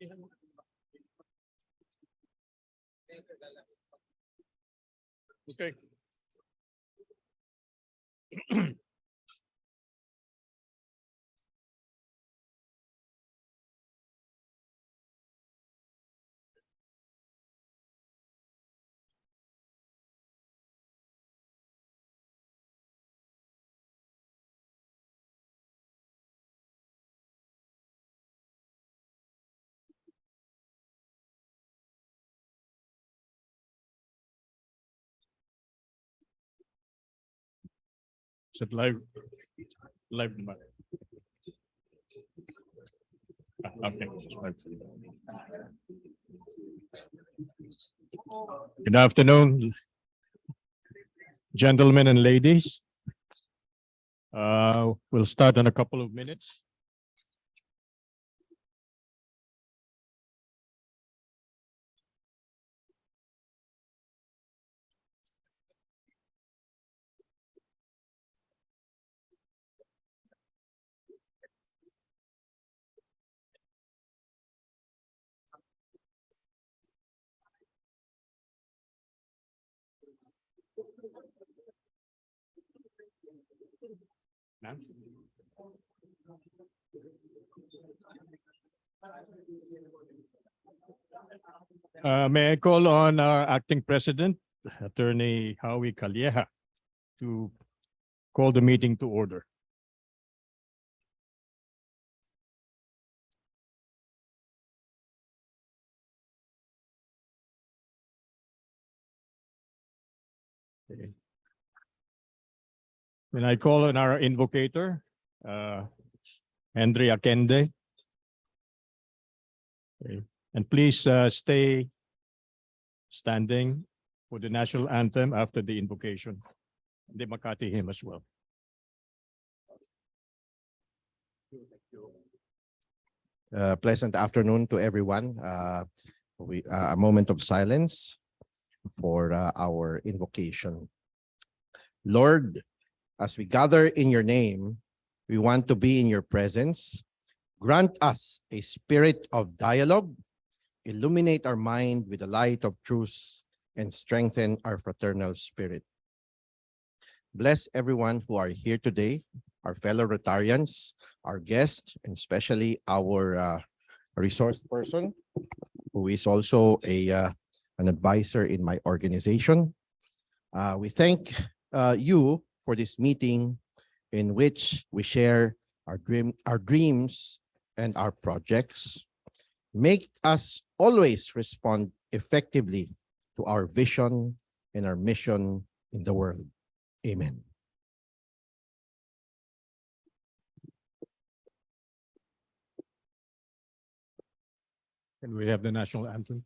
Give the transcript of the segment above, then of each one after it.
Okay. Is it live? Live naman. Okay. Good afternoon, gentlemen and ladies. We'll start in a couple of minutes. May I call on our acting president, Attorney Howie Calleja, to call the meeting to order. Okay. When I call on our invocator, Henry Akende. Okay. And please stay standing for the national anthem after the invocation. The Makati hymn as well. Pleasant afternoon to everyone. A moment of silence for our invocation. Lord, as we gather in your name, we want to be in your presence. Grant us a spirit of dialogue, illuminate our mind with the light of truth, and strengthen our fraternal spirit. Bless everyone who are here today, our fellow Rotarians, our guests, and especially our resource person, who is also an advisor in my organization. We thank you for this meeting in which we share our dreams and our projects. Make us always respond effectively to our vision and our mission in the world. Amen. Can we have the national anthem?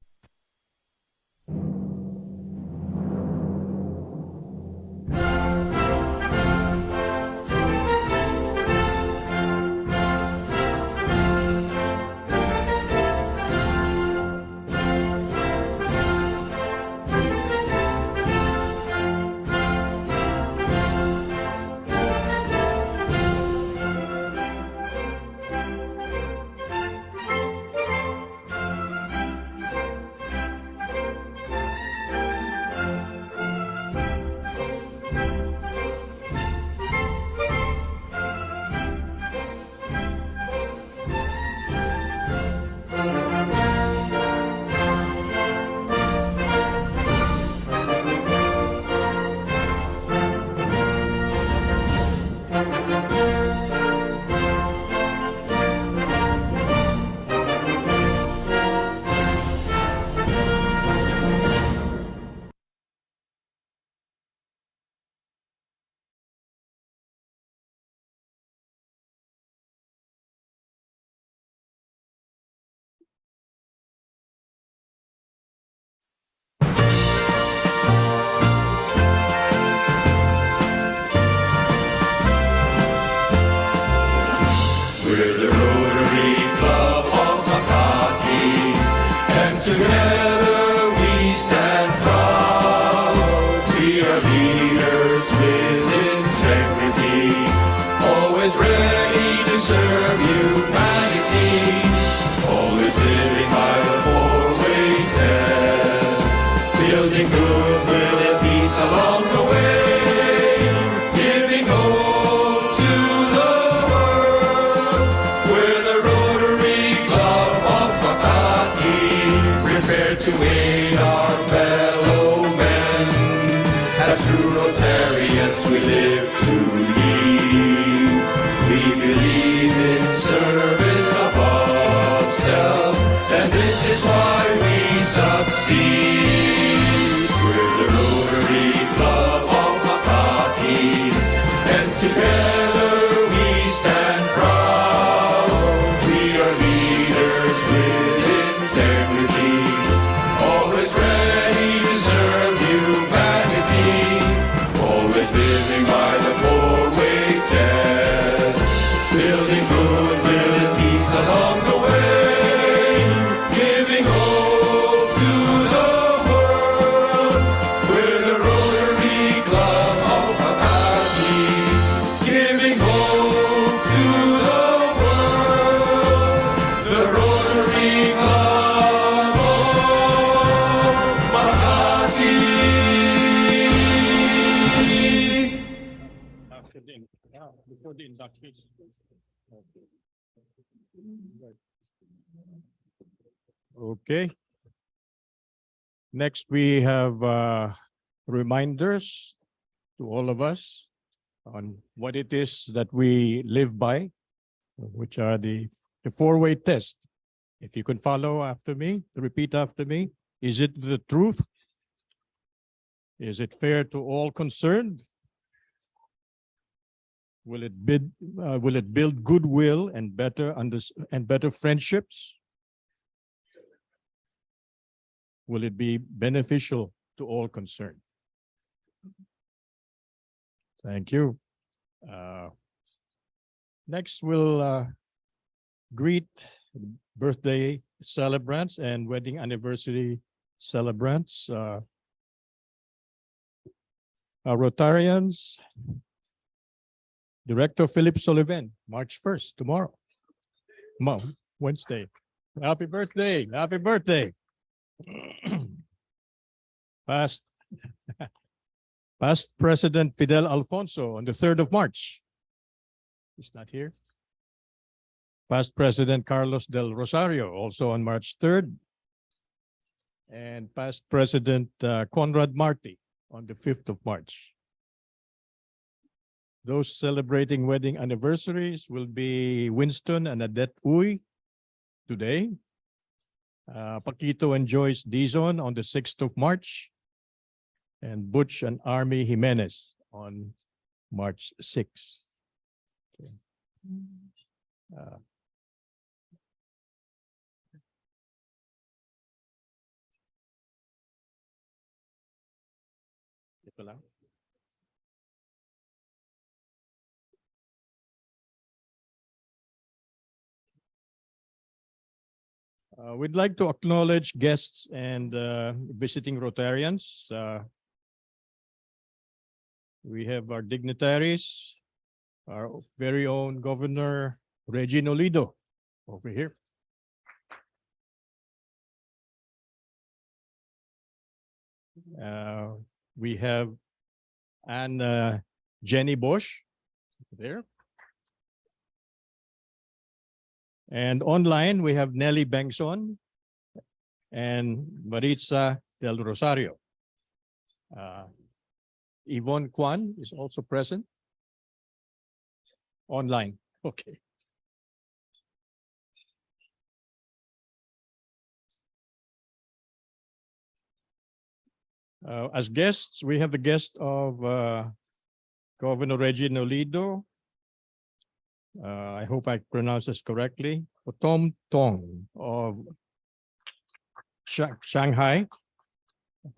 Together we stand proud. We are leaders with integrity, always ready to serve humanity. Always always living by the four-way test, building goodwill and peace along the way, giving hope to the world. We're the Rotary Club of Makati, prepared to aid our fellow men, as true Rotarians we live to lead. We believe in service above self, and this is why we succeed. We're the Rotary Club of Makati, and together we stand proud. We are leaders with integrity, always ready to serve humanity, always living by the four-way test, building goodwill and peace along the way, giving hope to the world. We're the Rotary Club of Makati, giving hope to the world. The Rotary Club of Makati. Before the induction. Okay. Next, we have reminders to all of us on what it is that we live by, which are the four-way test. If you can follow after me, repeat after me. Is it the truth? Is it fair to all concerned? Will it build goodwill and better friendships? Will it be beneficial to all concerned? Thank you. Next, we'll greet birthday celebrants and wedding anniversary celebrants. Our Rotarians, Director Philip Sullivan, March 1st, tomorrow. Wednesday. Happy birthday. Happy birthday. Past President Fidel Alfonso on the 3rd of March. He's not here. Past President Carlos del Rosario, also on March 3rd. And past President Conrad Marti on the 5th of March. Those celebrating wedding anniversaries will be Winston and Adet Uy today. Paquito and Joyce Dizon on the 6th of March. And Butch and Army Jimenez on March 6th. Okay. Ito lang. We'd like to acknowledge guests and visiting Rotarians. We have our dignitaries, our very own Governor Reggie Nolido over here. We have Jenny Bosch there. And online, we have Nelly Bengson and Maritza del Rosario. Yvonne Kwan is also present. Online, okay. As guests, we have the guest of Governor Reggie Nolido. I hope I pronounce this correctly. Tom Tong of Shanghai,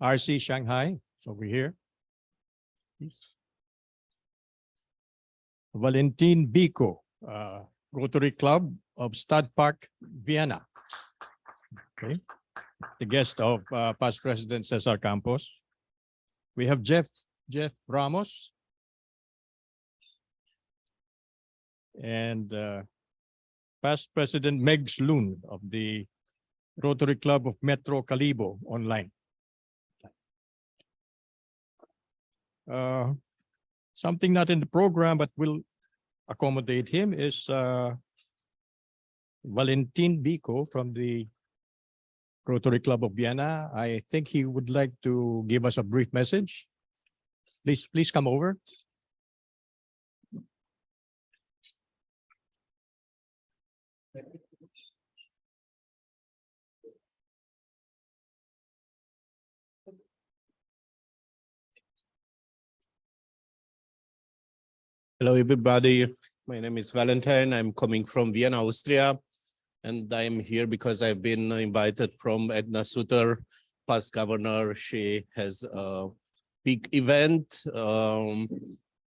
RC Shanghai. It's over here. Valentin Bico, Rotary Club of Stad Park, Vienna. Okay. The guest of past President Cesar Campos. We have Jeff Ramos. And past President Meg Sloon of the Rotary Club of Metro Calibo online. Something not in the program, but will accommodate him is Valentin Bico from the Rotary Club of Vienna. I think he would like to give us a brief message. Please come over. Hello, everybody. My name is Valentine. I'm coming from Vienna, Austria, and I'm here because I've been invited from Edna Suter, past governor. She has a big event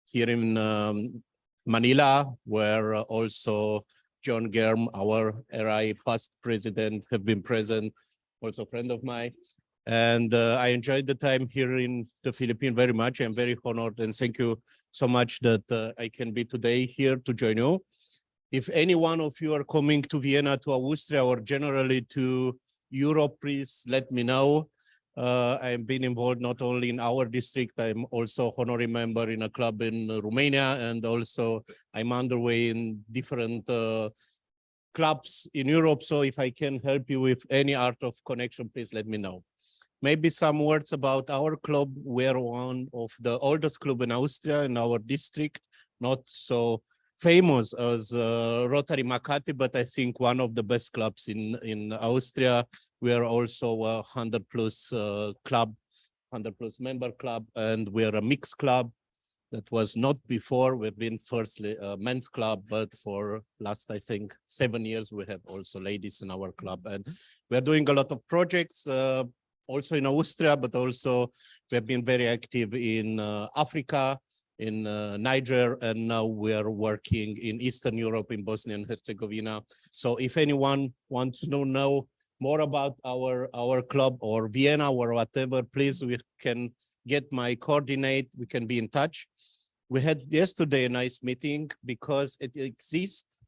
here in Manila, where also John Germ, our RI past president, have been present, also a friend of mine. And I enjoyed the time here in the Philippines very much. I'm very honored and thank you so much that I can be today here to join you. If any one of you are coming to Vienna, to Austria, or generally to Europe, please let me know. I've been involved not only in our district, I'm also honorary member in a club in Romania, and also I'm underway in different clubs in Europe. So if I can help you with any art of connection, please let me know. Maybe some words about our club. We're one of the oldest club in Austria in our district, not so famous as Rotary Makati, but I think one of the best clubs in Austria. We are also a 100+ club, 100+ member club, and we are a mixed club. That was not before. We've been firstly a men's club, but for last, I think, 7 years, we have also ladies in our club. And we're doing a lot of projects, also in Austria, but also we have been very active in Africa, in Niger, and now we are working in Eastern Europe, in Bosnia and Herzegovina. So if anyone wants to know more about our club or Vienna or whatever, please, we can get my coordinate. We can be in touch. We had yesterday a nice meeting because it exists,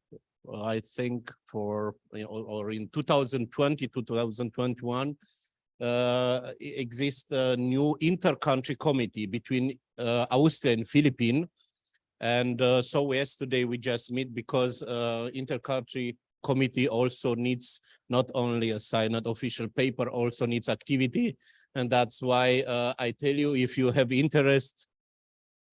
I think, for or in 2020 to 2021. Exists a new inter-country committee between Austria and Philippines. And so yesterday we just meet because inter-country committee also needs not only a signed official paper, also needs activity. And that's why I tell you, if you have interest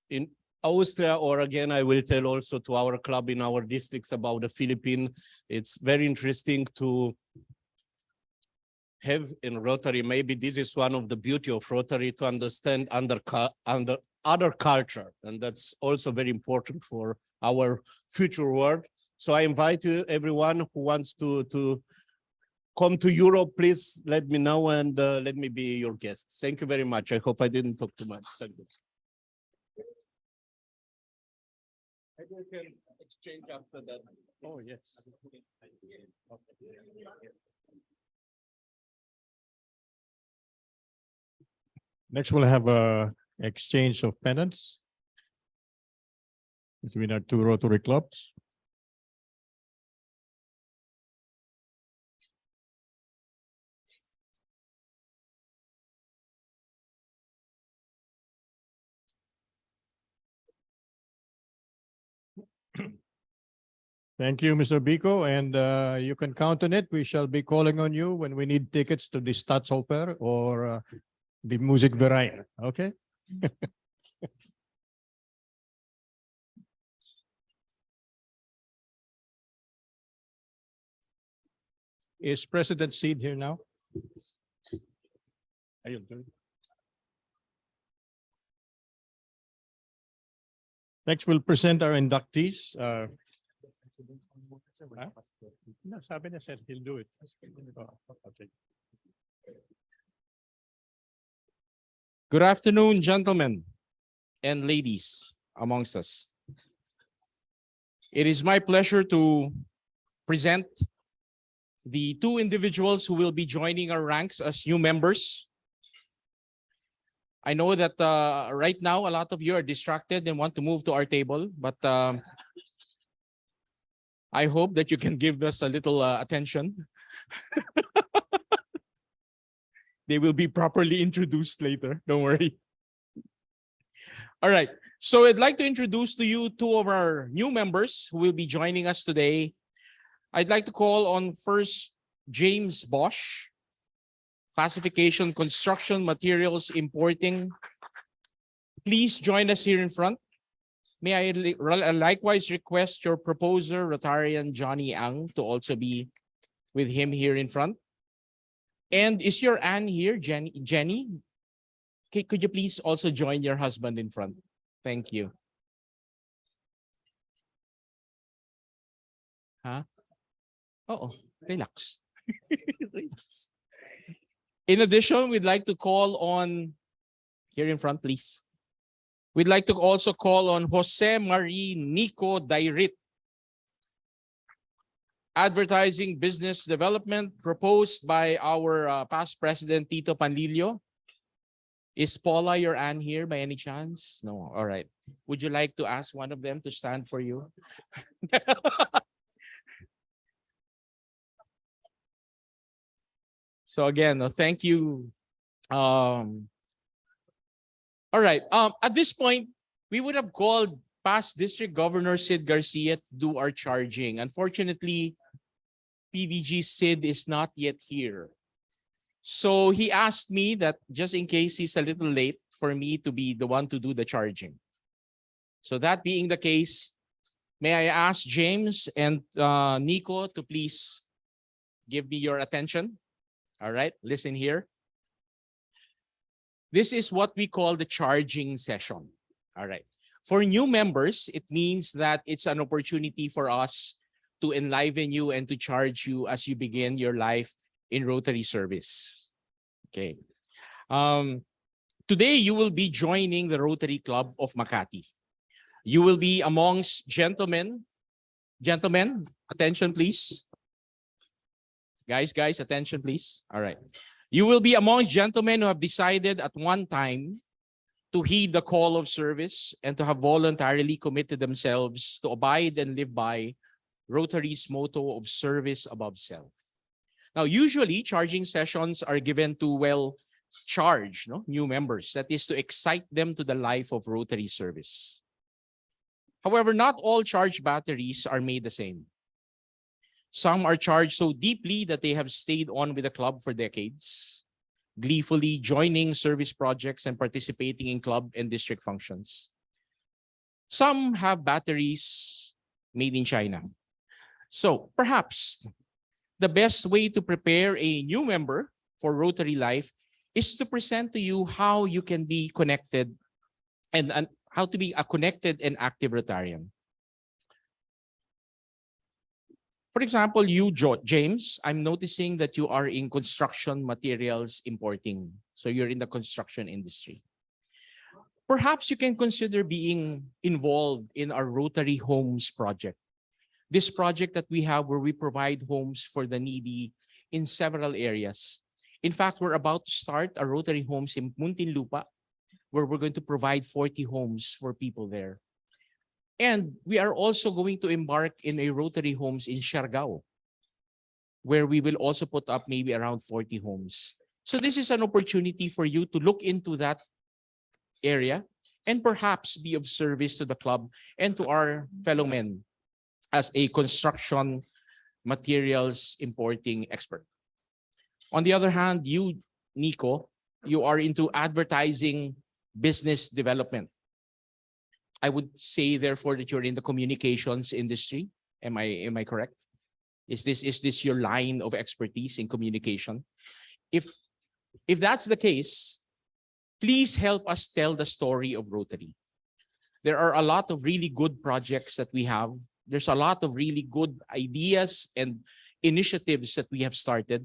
in Austria, or again, I will tell also to our club in our districts about the Philippines. It's very interesting to have in Rotary. Maybe this is one of the beauty of Rotary, to understand under other culture, and that's also very important for our future world. So I invite you, everyone who wants to come to Europe, please let me know, and let me be your guest. Thank you very much. I hope I didn't talk too much. Thank you. Maybe we can exchange after that. Oh, yes. Next, we'll have a exchange of pennants between our two Rotary clubs. Thank you, Mr. Bico, and you can count on it. We shall be calling on you when we need tickets to the Staatsoper or the Musikverein, okay? Is President Seed here now? Ayun. Next, we'll present our inductees. No, sabi niya, sir, he'll do it. Okay. Good afternoon, gentlemen and ladies amongst us. It is my pleasure to present the two individuals who will be joining our ranks as new members. I know that right now a lot of you are distracted and want to move to our table, but I hope that you can give us a little attention. They will be properly introduced later. Don't worry. All right. So I'd like to introduce to you two of our new members who will be joining us today. I'd like to call on first James Bosch, Classification, Construction Materials, Importing. Please join us here in front. May I likewise request your proposer, Rotarian Johnny Ang, to also be with him here in front. And is your Ann here, Jenny? Okay, could you please also join your husband in front? Thank you. Huh? Oh, relax. Relax. In addition, we'd like to call on, here in front, please. We'd like to also call on Jose Marie Nico Dairit, Advertising Business Development, proposed by our past president, Tito Panlilio. Is Paula your Ann here by any chance? No, all right. Would you like to ask one of them to stand for you? So again, thank you. All right. At this point, we would have called past District Governor Sid Garcia to do our charging. Unfortunately, PDG Sid is not yet here. So he asked me that just in case he's a little late for me to be the one to do the charging. So that being the case, may I ask James and Nico to please give me your attention? All right, listen here. This is what we call the charging session. All right. For new members, it means that it's an opportunity for us to enliven you and to charge you as you begin your life in Rotary service. Okay. Today, you will be joining the Rotary Club of Makati. You will be amongst gentlemen. Gentlemen, attention, please. Guys, attention, please. All right. You will be amongst gentlemen who have decided at one time to heed the call of service and to have voluntarily committed themselves to abide and live by Rotary's motto of service above self. Now, usually, charging sessions are given to well-charged new members. That is to excite them to the life of Rotary service. However, not all charged batteries are made the same. Some are charged so deeply that they have stayed on with the club for decades, gleefully joining service projects and participating in club and district functions. Some have batteries made in China. So perhaps the best way to prepare a new member for Rotary life is to present to you how you can be connected and how to be a connected and active Rotarian. For example, you, James, I'm noticing that you are in construction materials importing. So you're in the construction industry. Perhaps you can consider being involved in our Rotary Homes project. This project that we have where we provide homes for the needy in several areas. In fact, we're about to start a Rotary Homes in Muntinlupa, where we're going to provide 40 homes for people there. And we are also going to embark in a Rotary Homes in Siargao, where we will also put up maybe around 40 homes. So this is an opportunity for you to look into that area and perhaps be of service to the club and to our fellow men as a construction materials importing expert. On the other hand, you, Nico, you are into advertising business development. I would say, therefore, that you're in the communications industry. Am I correct? Is this your line of expertise in communication? If that's the case, please help us tell the story of Rotary. There are a lot of really good projects that we have. There's a lot of really good ideas and initiatives that we have started.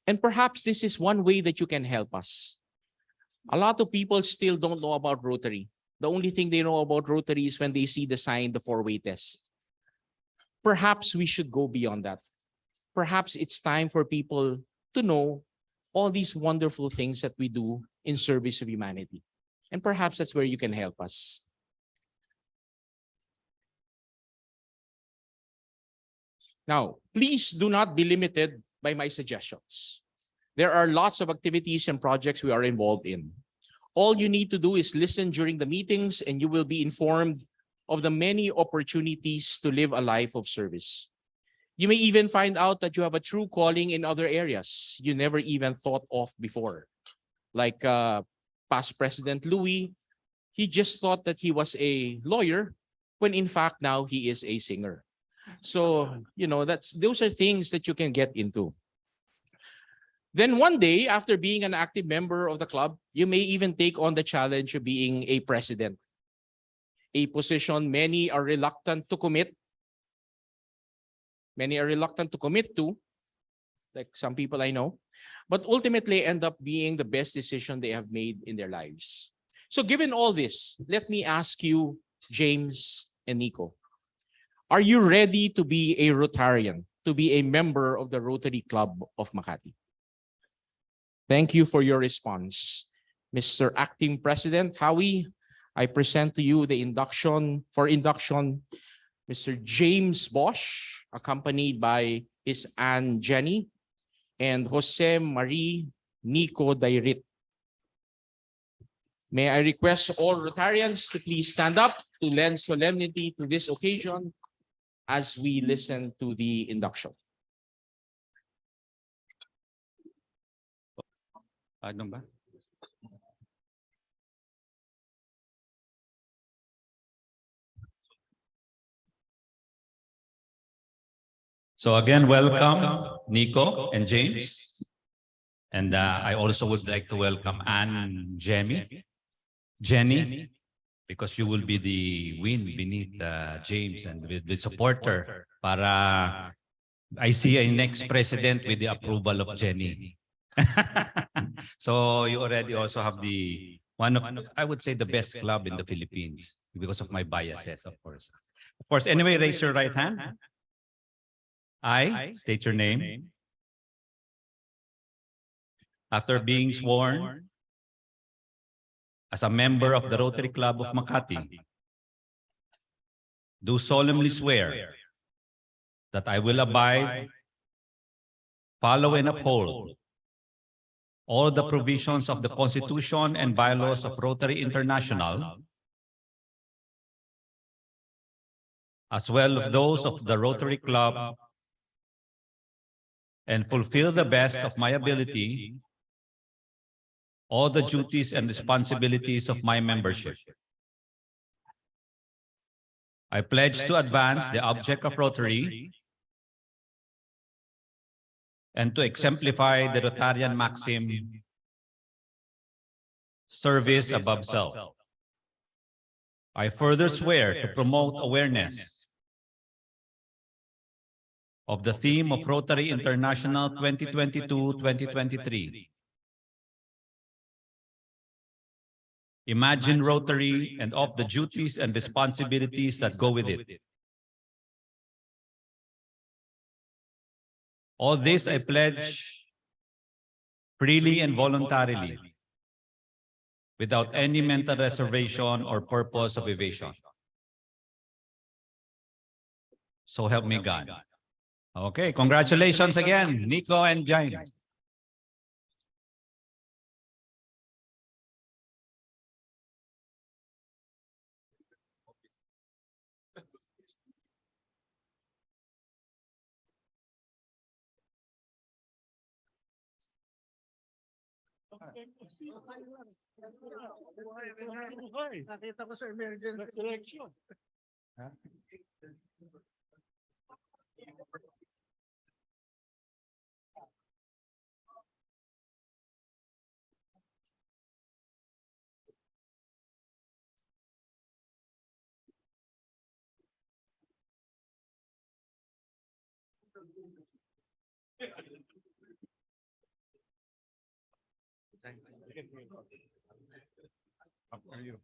And perhaps this is one way that you can help us. A lot of people still don't know about Rotary. The only thing they know about Rotary is when they see the sign, the four-way test. Perhaps we should go beyond that. Perhaps it's time for people to know all these wonderful things that we do in service of humanity. And perhaps that's where you can help us. Now, please do not be limited by my suggestions. There are lots of activities and projects we are involved in. All you need to do is listen during the meetings and you will be informed of the many opportunities to live a life of service. You may even find out that you have a true calling in other areas you never even thought of before. Like past President Louis, he just thought that he was a lawyer when in fact now he is a singer. So, those are things that you can get into. Then one day, after being an active member of the club, you may even take on the challenge of being a president, a position many are reluctant to commit. Many are reluctant to commit to, like some people I know, but ultimately end up being the best decision they have made in their lives. So given all this, let me ask you, James and Nico, are you ready to be a Rotarian, to be a member of the Rotary Club of Makati? Thank you for your response. Mr. Acting President Howie, I present to you the induction, Mr. James Bosch, accompanied by his Aunt Jenny, and Jose Marie Nico Dairit. May I request all Rotarians to please stand up to lend solemnity to this occasion as we listen to the induction. Ano ba? So again, welcome Nico and James. And I also would like to welcome Anne Jenny, because you will be the wind beneath James and the supporter para I see a next president with the approval of Jenny. So you already also have the one of, I would say, the best club in the Philippines because of my biases, of course. Of course, anyway, raise your right hand. I state your name. After being sworn as a member of the Rotary Club of Makati, do solemnly swear that I will abide, follow and uphold all the provisions of the Constitution and bylaws of Rotary International, as well as those of the Rotary Club, and fulfill the best of my ability all the duties and responsibilities of my membership. I pledge to advance the object of Rotary and to exemplify the Rotarian maxim, service above self. I further swear to promote awareness of the theme of Rotary International 2022-2023. Imagine Rotary and of the duties and responsibilities that go with it. All this I pledge freely and voluntarily, without any mental reservation or purpose of evasion. So help me God. Okay, congratulations again, Nico and James. Nakita ko sa emergency selection. After you.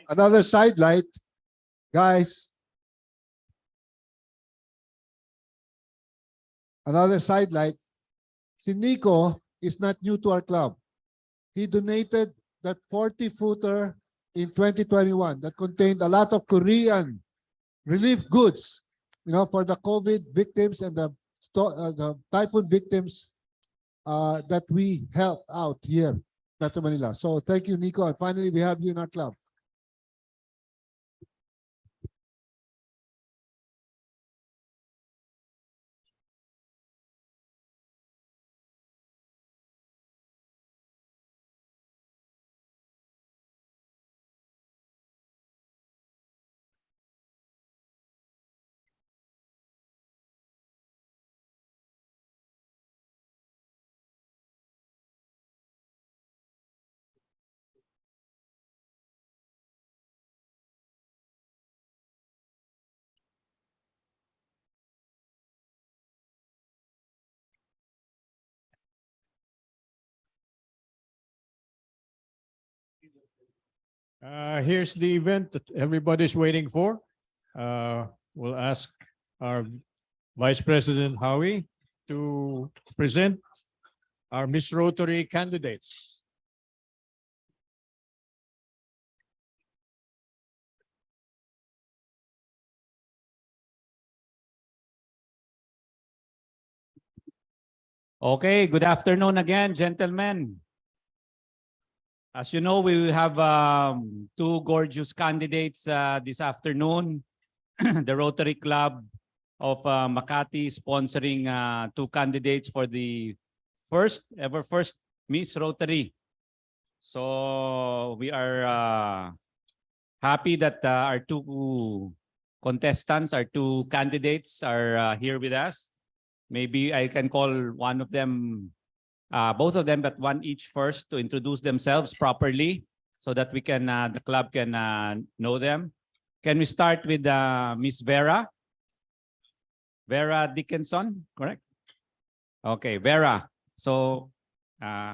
Another sidelight, guys. Another sidelight. Si Nico is not new to our club. He donated that 40-footer in 2021 that contained a lot of Korean relief goods, for the COVID victims and the typhoon victims that we helped out here, Metro Manila. So thank you, Nico. And finally, we have you in our club. Here's the event that everybody's waiting for. We'll ask our Vice President Howie to present our Miss Rotary candidates. Okay, good afternoon again, gentlemen. As you know, we will have two gorgeous candidates this afternoon. The Rotary Club of Makati sponsoring two candidates for the first Miss Rotary. So we are happy that our two contestants, our two candidates are here with us. Maybe I can call one of them, both of them, but one each first to introduce themselves properly so that we can, the club can know them. Can we start with Miss Vera? Vera Dickinson, correct? Okay, Vera. So,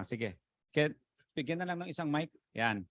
sige. bigyan na lang ng isang mic. Yan.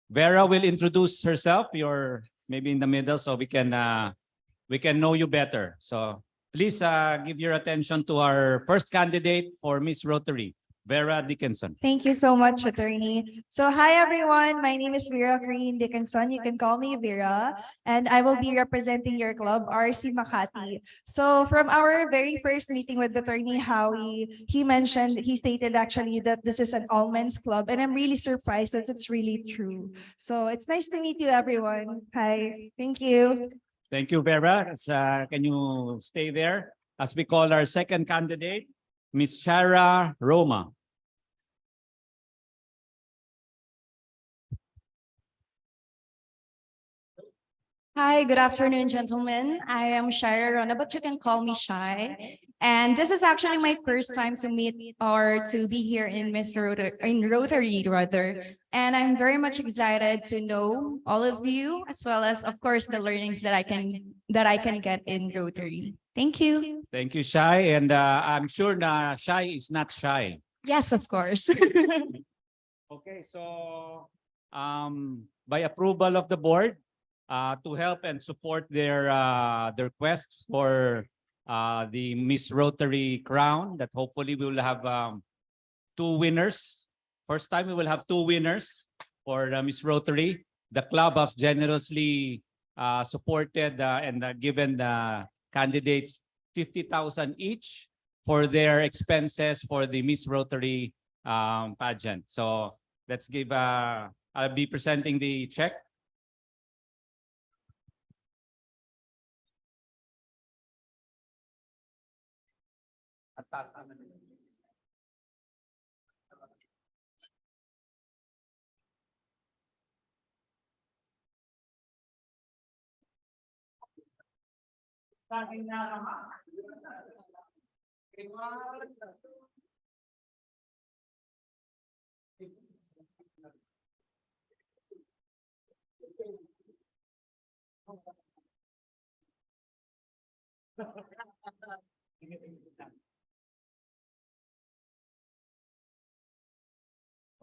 Vera will introduce herself. You're maybe in the middle so we can know you better. So please give your attention to our first candidate for Miss Rotary, Vera Dickinson. Thank you so much, Attorney. So hi, everyone. My name is Vera Green Dickinson. You can call me Vera, and I will be representing your club, RC Makati. So from our very first meeting with Attorney Howie, he stated actually that this is an all-men's club, and I'm really surprised that it's really true. So it's nice to meet you, everyone. Hi. Thank you. Thank you, Vera. Can you stay there as we call our second candidate, Miss Shara Roma. Hi, good afternoon, gentlemen. I am Shira Rona, but you can call me Shy. And this is actually my first time to meet or to be here in Rotary rather. And I'm very much excited to know all of you, as well as, of course, the learnings that I can get in Rotary. Thank you. Thank you, Shai. And I'm sure na Shai is not shy. Yes, of course. Okay, so by approval of the board, to help and support their quest for the Miss Rotary crown, that hopefully we will have two winners. First time we will have two winners for Miss Rotary. The club has generously supported and given the candidates 50,000 each for their expenses for the Miss Rotary pageant. So let's give, I'll be presenting the check.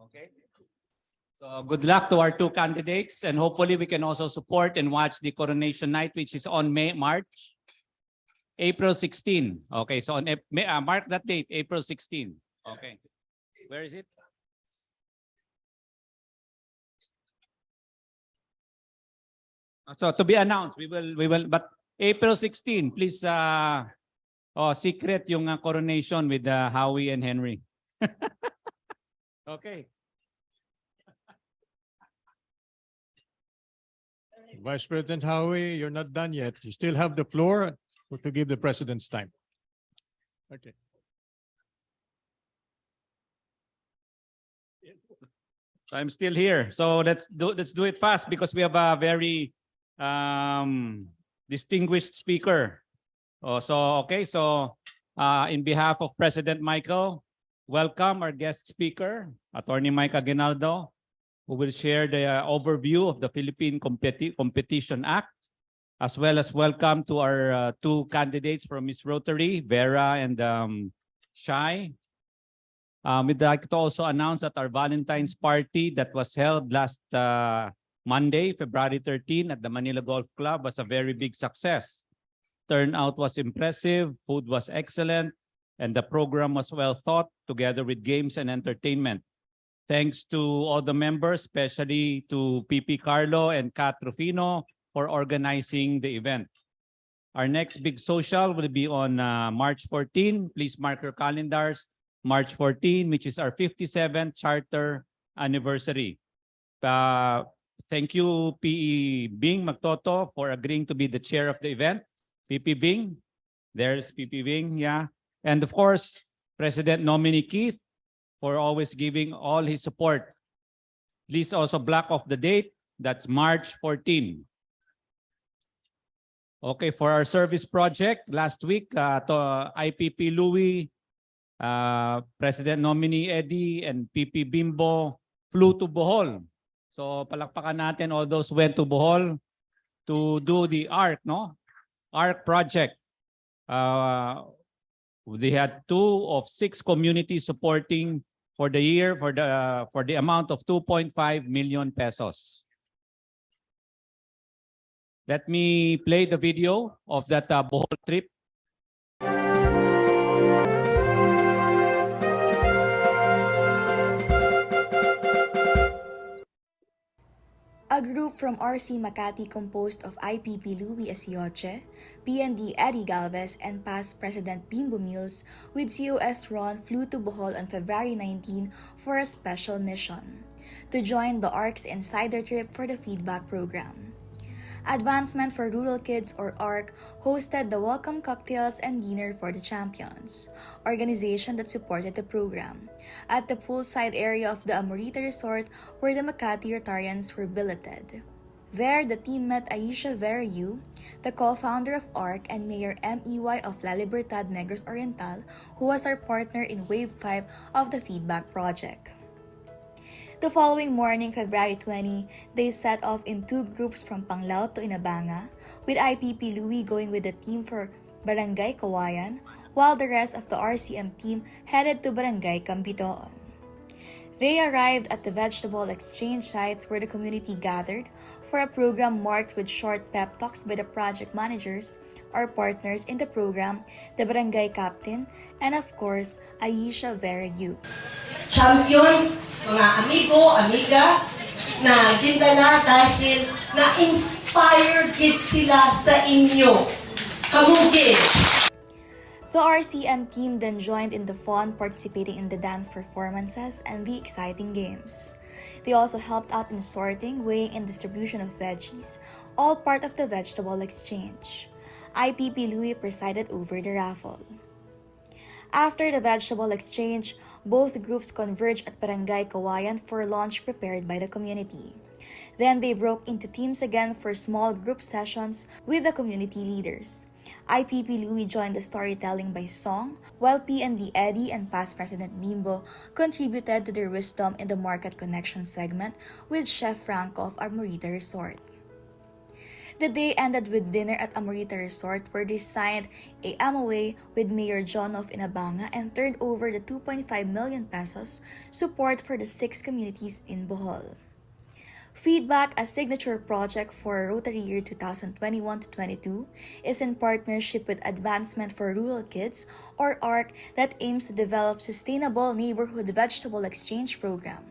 Okay. So good luck to our two candidates, and hopefully we can also support and watch the coronation night, which is on April 16. Okay, so on mark that date, April 16. Okay, where is it? So to be announced, we will, but April 16, please, secret yung coronation with Howie and Henry. Okay. Vice President Howie, you're not done yet. You still have the floor to give the president's time. Okay. I'm still here. So let's do it fast because we have a very distinguished speaker. In behalf of President Michael, welcome our guest speaker, Attorney Mike Aguinaldo, who will share the overview of the Philippine Competition Act, as well as welcome to our two candidates from Miss Rotary, Vera and Shai. We'd like to also announce that our Valentine's party that was held last Monday, February 13 at the Manila Golf Club was a very big success. Turnout was impressive, food was excellent, and the program was well thought together with games and entertainment. Thanks to all the members, especially to PP Carlo and Kat Rufino for organizing the event. Our next big social will be on March 14. Please mark your calendars. March 14, which is our 57th charter anniversary. Thank you, PE Bing Magtoto, for agreeing to be the chair of the event. PP Bing, there's PP Bing, yeah. And of course, President nominee Keith, for always giving all his support. Please also block off the date. That's March 14. Okay, for our service project, last week, IPP Louis, President nominee Eddie, and PP Bimbo flew to Bohol. So palakpakan natin all those who went to Bohol to do the ARC, no? ARC project. They had 2 of 6 communities supporting for the year for the amount of 2.5 million pesos. Let me play the video of that Bohol trip. A group from RC Makati composed of IPP Louie Asioche, PND Eddie Galvez, and past President Bimbo Mills with COS Ron flew to Bohol on February 19 for a special mission to join the ARC's Insider Trip for the Feedback Program. Advancement for Rural Kids, or ARC, hosted the welcome cocktails and dinner for the champions, organization that supported the program, at the poolside area of the Amorita Resort where the Makati Rotarians were billeted. There, the team met Aisha Veriu, the co-founder of ARC, and Mayor MEY of La Libertad Negros Oriental, who was our partner in Wave 5 of the Feedback Project. The following morning, February 20, they set off in two groups from Panglao to Inabanga, with IPP Louie going with the team for Barangay Kawayan, while the rest of the RCM team headed to Barangay Cambitoon. They arrived at the vegetable exchange sites where the community gathered for a program marked with short pep talks by the project managers, our partners in the program, the barangay captain, and of course, Aisha Veriu. Champions, mga amigo, amiga, na gindala dahil na-inspired gid sila sa inyo. Kamugid! The RCM team then joined in the fun, participating in the dance performances and the exciting games. They also helped out in sorting, weighing, and distribution of veggies, all part of the vegetable exchange. IPP Louie presided over the raffle. After the vegetable exchange, both groups converged at Barangay Kawayan for lunch prepared by the community. Then they broke into teams again for small group sessions with the community leaders. IPP Louie joined the storytelling by song, while PND Eddie and past President Bimbo contributed to their wisdom in the market connection segment with Chef Franco of Amorita Resort. The day ended with dinner at Amorita Resort where they signed a MOA with Mayor John of Inabanga and turned over the 2.5 million pesos support for the 6 communities in Bohol. Feedback, a signature project for Rotary Year 2021-22, is in partnership with Advancement for Rural Kids, or ARC, that aims to develop sustainable neighborhood vegetable exchange program.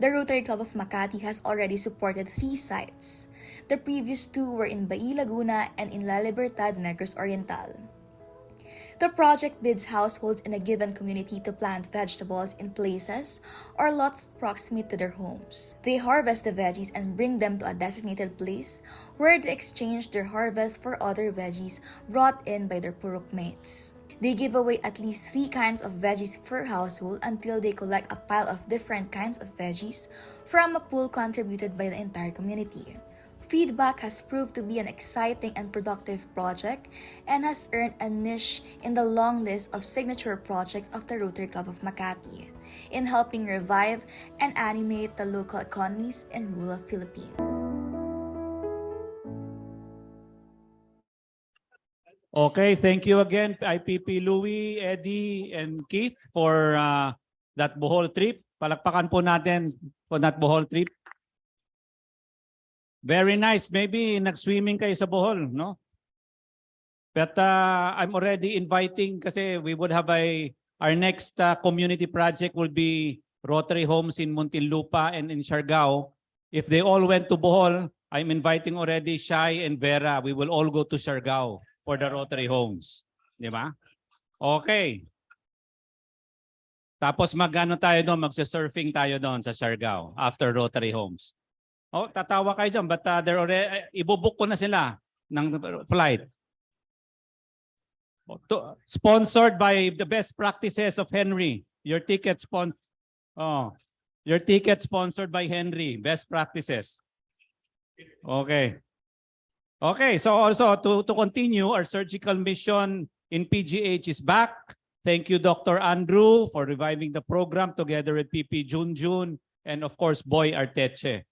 The Rotary Club of Makati has already supported 3 sites. The previous 2 were in Bai, Laguna and in La Libertad, Negros Oriental. The project bids households in a given community to plant vegetables in places or lots proximate to their homes. They harvest the veggies and bring them to a designated place where they exchange their harvest for other veggies brought in by their purok mates. They give away at least 3 kinds of veggies per household until they collect a pile of different kinds of veggies from a pool contributed by the entire community. Feedback has proved to be an exciting and productive project and has earned a niche in the long list of signature projects of the Rotary Club of Makati in helping revive and animate the local economies in rural Philippines. Okay, thank you again, IPP Louie, Eddie, and Keith for that Bohol trip. Palakpakan po natin for that Bohol trip. Very nice. Maybe nag-swimming kayo sa Bohol, no? But I'm already inviting kasi we would have our next community project will be Rotary Homes in Muntinlupa and in Siargao. If they all went to Bohol, I'm inviting already Shai and Vera. We will all go to Siargao for the Rotary Homes. Di ba? Okay. Tapos mag-ano tayo doon, magsa-surfing tayo doon sa Siargao after Rotary Homes. Oh, tatawa kayo dyan, but they're already, ibubook ko na sila ng flight. Sponsored by the best practices of Henry. Your ticket sponsored by Henry. Best practices. Okay. Okay, so also to continue, our surgical mission in PGH is back. Thank you, Dr. Andrew, for reviving the program together with PP Junjun and of course, Boy Arteche.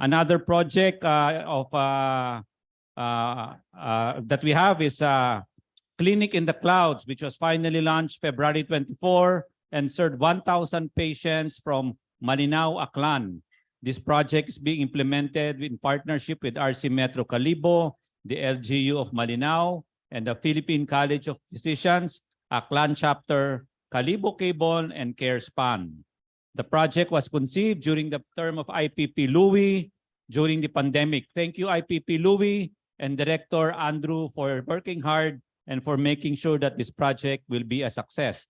Another project that we have is Clinic in the Clouds, which was finally launched February 24. and served 1,000 patients from Malinao, Aklan. This project is being implemented in partnership with RC Metro Calibo, the LGU of Malinao, and the Philippine College of Physicians, Aklan Chapter, Calibo Cabon, and CareSpan. The project was conceived during the term of IPP Louis during the pandemic. Thank you, IPP Louis and Director Andrew, for working hard and for making sure that this project will be a success.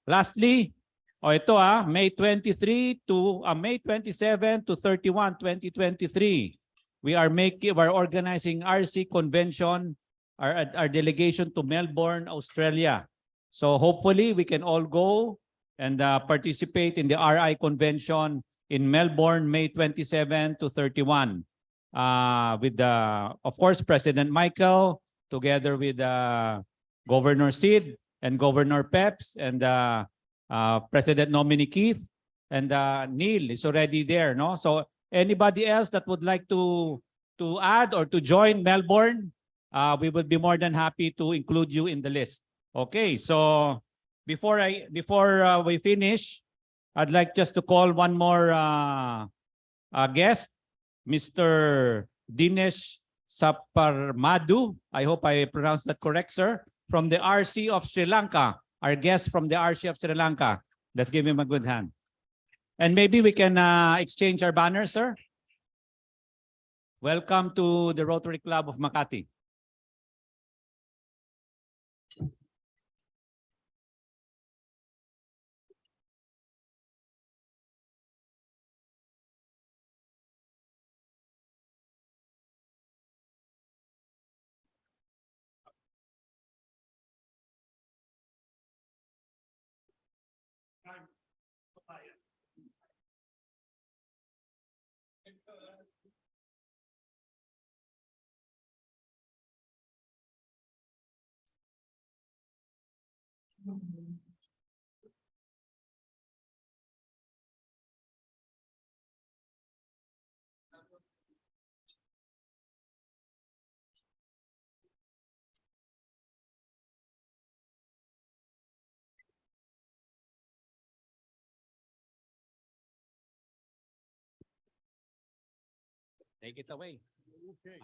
Lastly, May 27 to 31, 2023, we're organizing RC convention, our delegation to Melbourne, Australia. So hopefully we can all go and participate in the RI convention in Melbourne, May 27 to 31, with of course, President Michael, together with Governor Sid and Governor Peps and President nominee Keith, and Neil is already there, no? So anybody else that would like to add or to join Melbourne, we would be more than happy to include you in the list. Okay, so before we finish, I'd like just to call one more guest, Mr. Dinesh Saparmadu. I hope I pronounced that correct, sir. From the RC of Sri Lanka, our guest from the RC of Sri Lanka. Let's give him a good hand. And maybe we can exchange our banners, sir. Welcome to the Rotary Club of Makati. Take it away. Okay.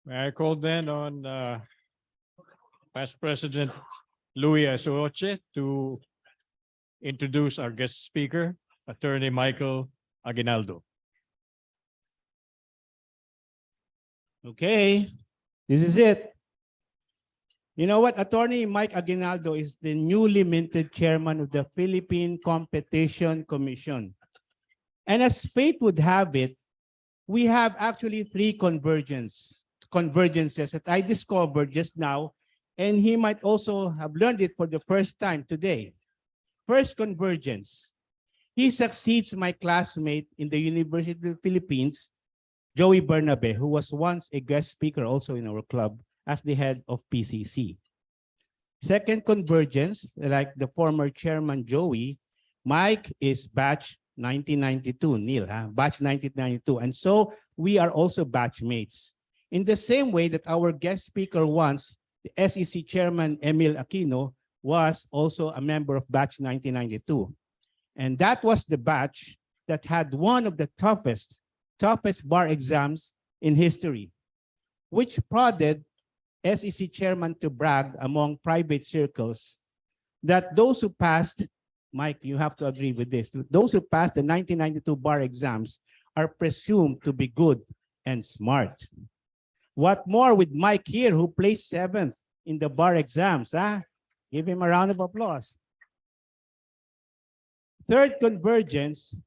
May I call then on Past President Louis Asoche to introduce our guest speaker, Attorney Michael Aguinaldo. Okay, this is it. You know what? Attorney Mike Aguinaldo is the newly minted chairman of the Philippine Competition Commission. And as fate would have it, we have actually three convergences that I discovered just now, and he might also have learned it for the first time today. First convergence. He succeeds my classmate in the University of the Philippines, Joey Bernabe, who was once a guest speaker also in our club as the head of PCC. Second convergence, like the former chairman Joey, Mike is batch 1992, Neil, batch 1992. And so we are also batchmates. In the same way that our guest speaker once, the SEC chairman Emil Aquino, was also a member of batch 1992. And that was the batch that had one of the toughest bar exams in history, which prodded SEC chairman to brag among private circles that those who passed, Mike, you have to agree with this, those who passed the 1992 bar exams are presumed to be good and smart. What more with Mike here, who placed 7th in the bar exams, huh? Give him a round of applause. Third convergence,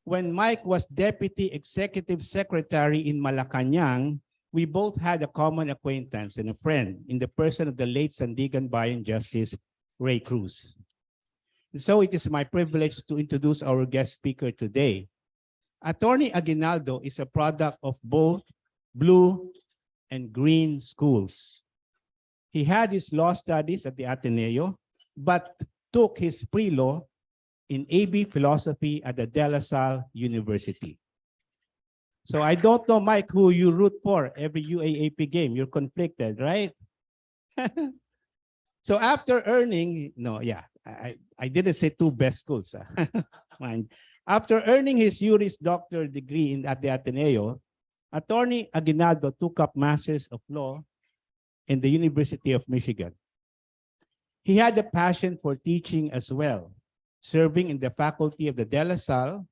when Mike was Deputy Executive Secretary in Malacanang, we both had a common acquaintance and a friend in the person of the late Sandigan Bayan Justice, Ray Cruz. And so it is my privilege to introduce our guest speaker today. Attorney Aguinaldo is a product of both blue and green schools. He had his law studies at the Ateneo, but took his pre-law in AB Philosophy at the De La Salle University. So I don't know, Mike, who you root for every UAAP game. You're conflicted, right? So after earning, no, yeah, I didn't say two best schools. Mind. After earning his Juris Doctor degree at the Ateneo, Attorney Aguinaldo took up Masters of Law in the University of Michigan. He had a passion for teaching as well, serving in the faculty of the De La Salle,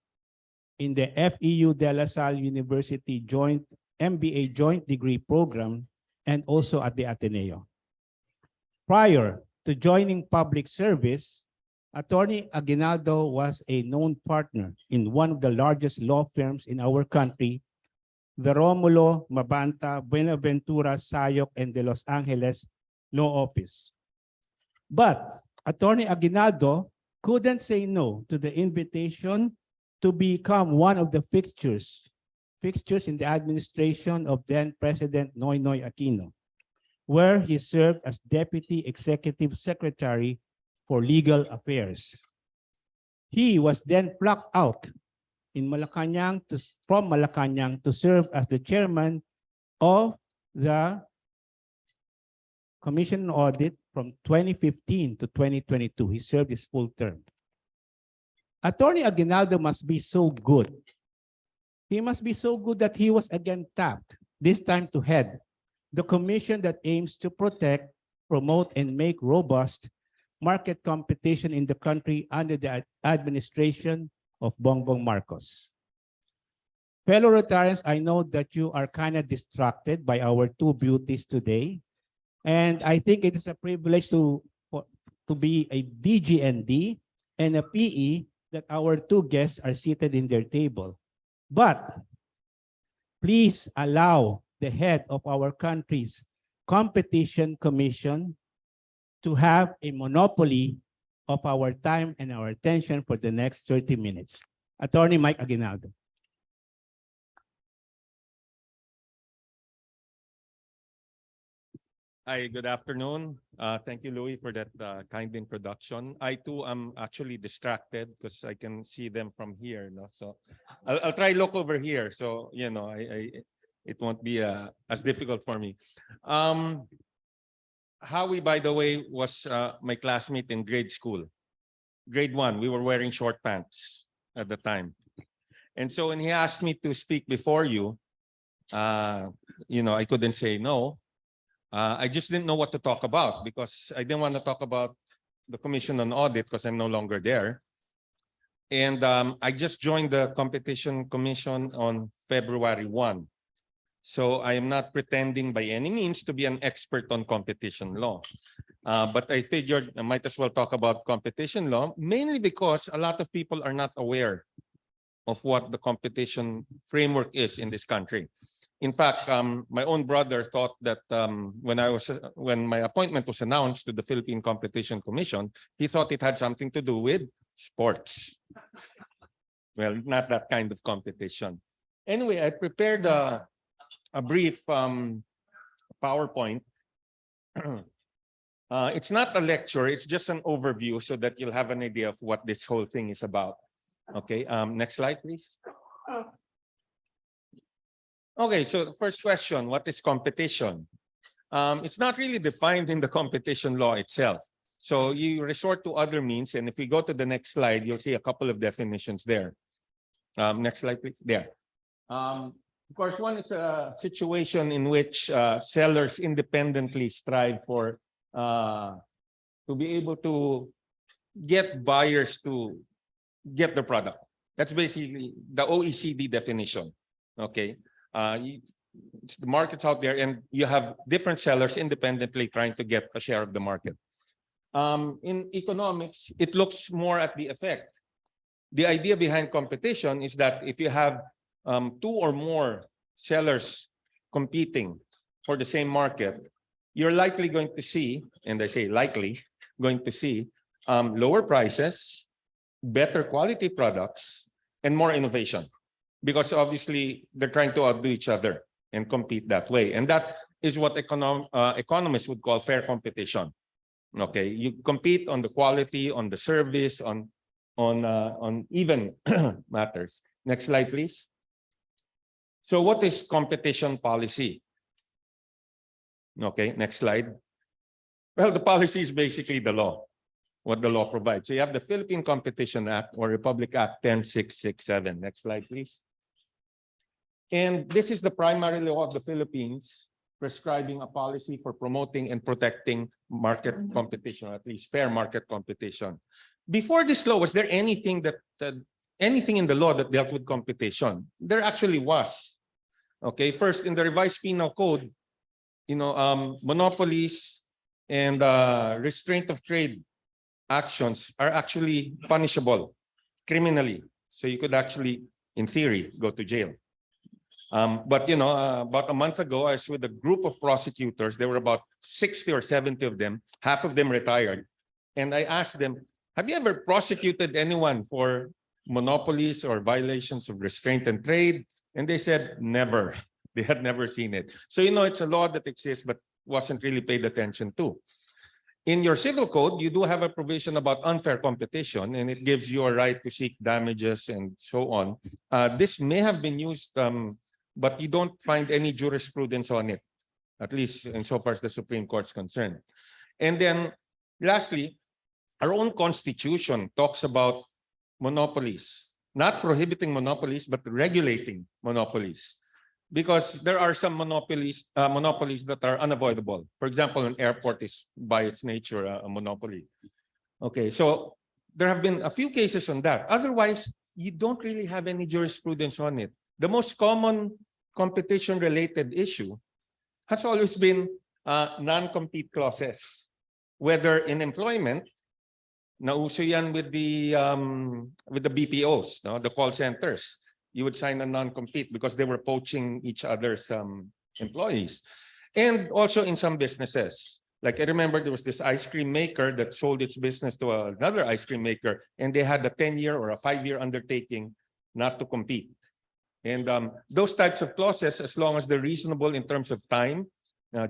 in the FEU De La Salle University Joint MBA Joint Degree Program, and also at the Ateneo. Prior to joining public service, Attorney Aguinaldo was a known partner in one of the largest law firms in our country, the Romulo, Mabanta, Buenaventura, Sayok, and de Los Angeles Law Office. But Attorney Aguinaldo couldn't say no to the invitation to become one of the fixtures in the administration of then President Noynoy Aquino, where he served as Deputy Executive Secretary for Legal Affairs. He was then plucked out in from Malacanang to serve as the chairman of the Commission on Audit from 2015 to 2022. He served his full term. Attorney Aguinaldo must be so good. He must be so good that he was again tapped, this time to head the commission that aims to protect, promote, and make robust market competition in the country under the administration of Bongbong Marcos. Fellow Rotarians, I know that you are kind of distracted by our two beauties today. And I think it is a privilege to be a DGND and a PE that our two guests are seated in their table. But please allow the head of our country's competition commission to have a monopoly of our time and our attention for the next 30 minutes. Attorney Mike Aguinaldo. Hi, good afternoon. Thank you, Louis, for that kind introduction. I too am actually distracted because I can see them from here. No? So I'll try look over here. So, you know, it won't be as difficult for me. Howie, by the way, was my classmate in grade school. Grade 1, we were wearing short pants at the time. And so when he asked me to speak before you, you know, I couldn't say no. I just didn't know what to talk about because I didn't want to talk about the Commission on Audit because I'm no longer there. And I just joined the Competition Commission on February 1. So I am not pretending by any means to be an expert on competition law. But I figured I might as well talk about competition law, mainly because a lot of people are not aware of what the competition framework is in this country. In fact, my own brother thought that when my appointment was announced to the Philippine Competition Commission, he thought it had something to do with sports. Well, not that kind of competition. Anyway, I prepared a brief PowerPoint. It's not a lecture, it's just an overview so that you'll have an idea of what this whole thing is about. Okay, next slide, please. Okay, so the first question, what is competition? It's not really defined in the competition law itself. So you resort to other means, and if we go to the next slide, you'll see a couple of definitions there. Next slide, please. There. Of course, one is a situation in which sellers independently strive for to be able to get buyers to get the product. That's basically the OECD definition. Okay. The market's out there and you have different sellers independently trying to get a share of the market. In economics, it looks more at the effect. The idea behind competition is that if you have 2 or more sellers competing for the same market, you're likely going to see, and I say likely, going to see lower prices, better quality products, and more innovation. Because obviously they're trying to outdo each other and compete that way. And that is what economists would call fair competition. Okay, you compete on the quality, on the service, on even matters. Next slide, please. So what is competition policy? Okay, next slide. Well, the policy is basically the law, what the law provides. So you have the Philippine Competition Act or Republic Act 10667. Next slide, please. And this is the primary law of the Philippines, prescribing a policy for promoting and protecting market competition, at least fair market competition. Before this law, was there anything anything in the law that dealt with competition? There actually was. Okay, first in the revised penal code, monopolies and restraint of trade actions are actually punishable criminally. So you could actually, in theory, go to jail. But about a month ago, I was with a group of prosecutors. There were about 60 or 70 of them. Half of them retired. And I asked them, have you ever prosecuted anyone for monopolies or violations of restraint and trade? And they said, never. They had never seen it. So, it's a law that exists, but wasn't really paid attention to. In your civil code, you do have a provision about unfair competition, and it gives you a right to seek damages and so on. This may have been used, but you don't find any jurisprudence on it, at least insofar as the Supreme Court is concerned. And then lastly, our own constitution talks about monopolies, not prohibiting monopolies, but regulating monopolies. Because there are some monopolies that are unavoidable. For example, an airport is by its nature a monopoly. Okay, so there have been a few cases on that. Otherwise, you don't really have any jurisprudence on it. The most common competition-related issue has always been non-compete clauses, whether in employment. Nauso yan with the BPOs, the call centers. You would sign a non-compete because they were poaching each other's employees. And also in some businesses. Like I remember there was this ice cream maker that sold its business to another ice cream maker, and they had a 10-year or a 5-year undertaking not to compete. And those types of clauses, as long as they're reasonable in terms of time,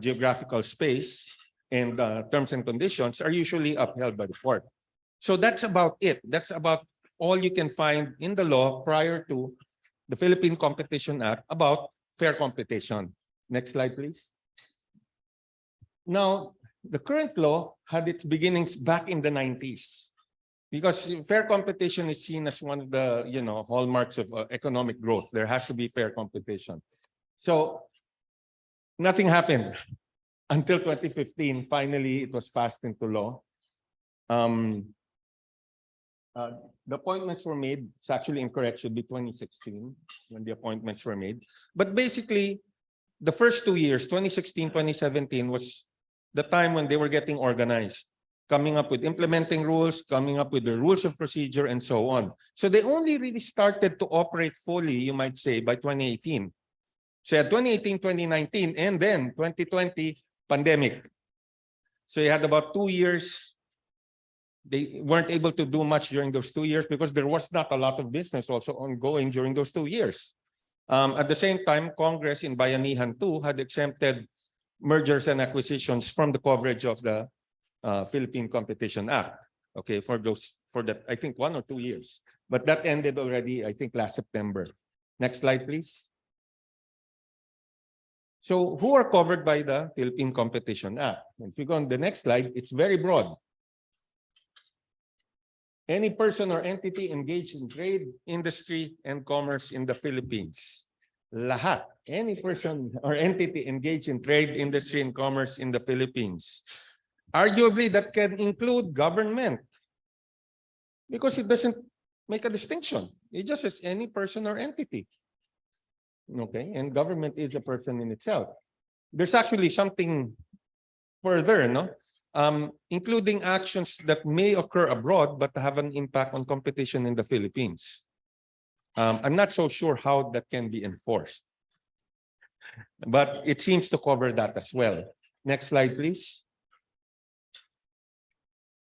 geographical space, and terms and conditions, are usually upheld by the court. So that's about it. That's about all you can find in the law prior to the Philippine Competition Act about fair competition. Next slide, please. Now, the current law had its beginnings back in the 90s because fair competition is seen as one of the hallmarks of economic growth. There has to be fair competition. So nothing happened until 2015. Finally, it was passed into law. The appointments were made. It's actually incorrect. Should be 2016 when the appointments were made. But basically, the first 2 years, 2016, 2017, was the time when they were getting organized, coming up with implementing rules, coming up with the rules of procedure, and so on. So they only really started to operate fully, you might say, by 2018. So you had 2018, 2019, and then 2020, pandemic. So you had about 2 years. They weren't able to do much during those 2 years because there was not a lot of business also ongoing during those 2 years. At the same time, Congress in Bayanihan 2 had exempted mergers and acquisitions from the coverage of the Philippine Competition Act. Okay, for that, I think 1 or 2 years. But that ended already, I think, last September. Next slide, please. So who are covered by the Philippine Competition Act? If you go on the next slide, it's very broad. Any person or entity engaged in trade, industry, and commerce in the Philippines. Lahat. Any person or entity engaged in trade, industry, and commerce in the Philippines. Arguably, that can include government because it doesn't make a distinction. It just says any person or entity. Okay, and government is a person in itself. There's actually something further, including actions that may occur abroad but have an impact on competition in the Philippines. I'm not so sure how that can be enforced, but it seems to cover that as well. Next slide, please.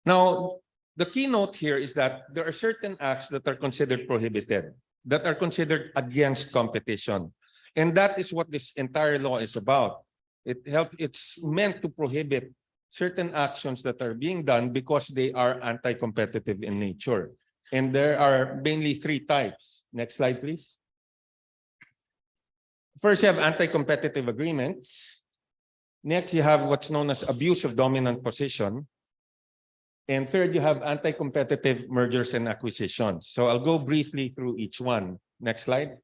Now, the keynote here is that there are certain acts that are considered prohibited, that are considered against competition. And that is what this entire law is about. It's meant to prohibit certain actions that are being done because they are anti-competitive in nature. And there are mainly 3 types. Next slide, please. First, you have anti-competitive agreements. Next, you have what's known as abuse of dominant position. And third, you have anti-competitive mergers and acquisitions. So I'll go briefly through each one. Next slide.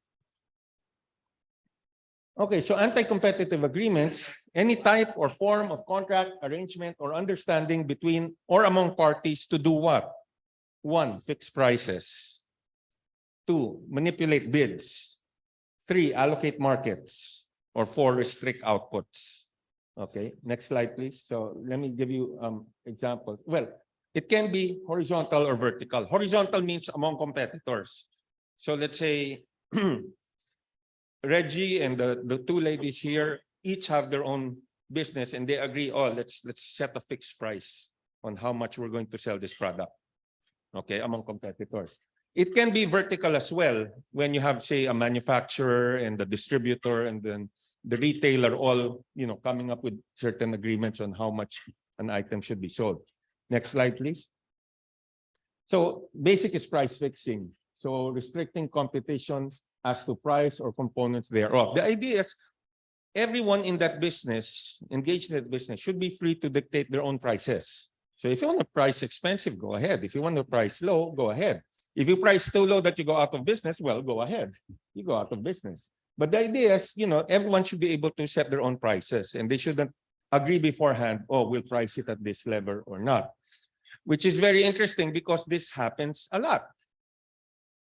Okay, so anti-competitive agreements, any type or form of contract, arrangement, or understanding between or among parties to do what? 1, fix prices. 2, manipulate bids. 3, allocate markets. Or 4, restrict outputs. Okay, next slide, please. So let me give you examples. Well, it can be horizontal or vertical. Horizontal means among competitors. So let's say Reggie and the two ladies here each have their own business and they agree, oh, let's set a fixed price on how much we're going to sell this product. Okay, among competitors. It can be vertical as well when you have, say, a manufacturer and the distributor and then the retailer all, coming up with certain agreements on how much an item should be sold. Next slide, please. So basic is price fixing. So restricting competition as to price or components thereof. The idea is everyone in that business, engaged in that business, should be free to dictate their own prices. So if you want to price expensive, go ahead. If you want to price low, go ahead. If you price too low that you go out of business, well, go ahead. You go out of business. But the idea is, everyone should be able to set their own prices and they shouldn't agree beforehand, oh, we'll price it at this level or not. Which is very interesting because this happens a lot.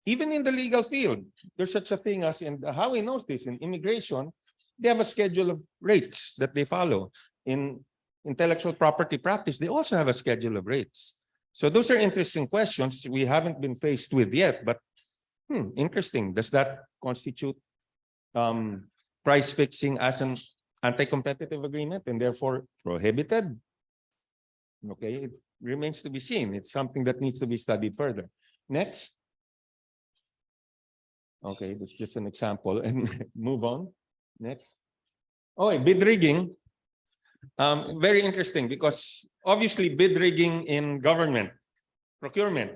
Even in the legal field, there's such a thing as, and how he knows this, in immigration, they have a schedule of rates that they follow. In intellectual property practice, they also have a schedule of rates. So those are interesting questions we haven't been faced with yet, but interesting. Does that constitute price fixing as an anti-competitive agreement and therefore prohibited? Okay, it remains to be seen. It's something that needs to be studied further. Next. Okay, that's just an example and move on. Next. Oh, bid rigging. Very interesting because obviously bid rigging in government procurement,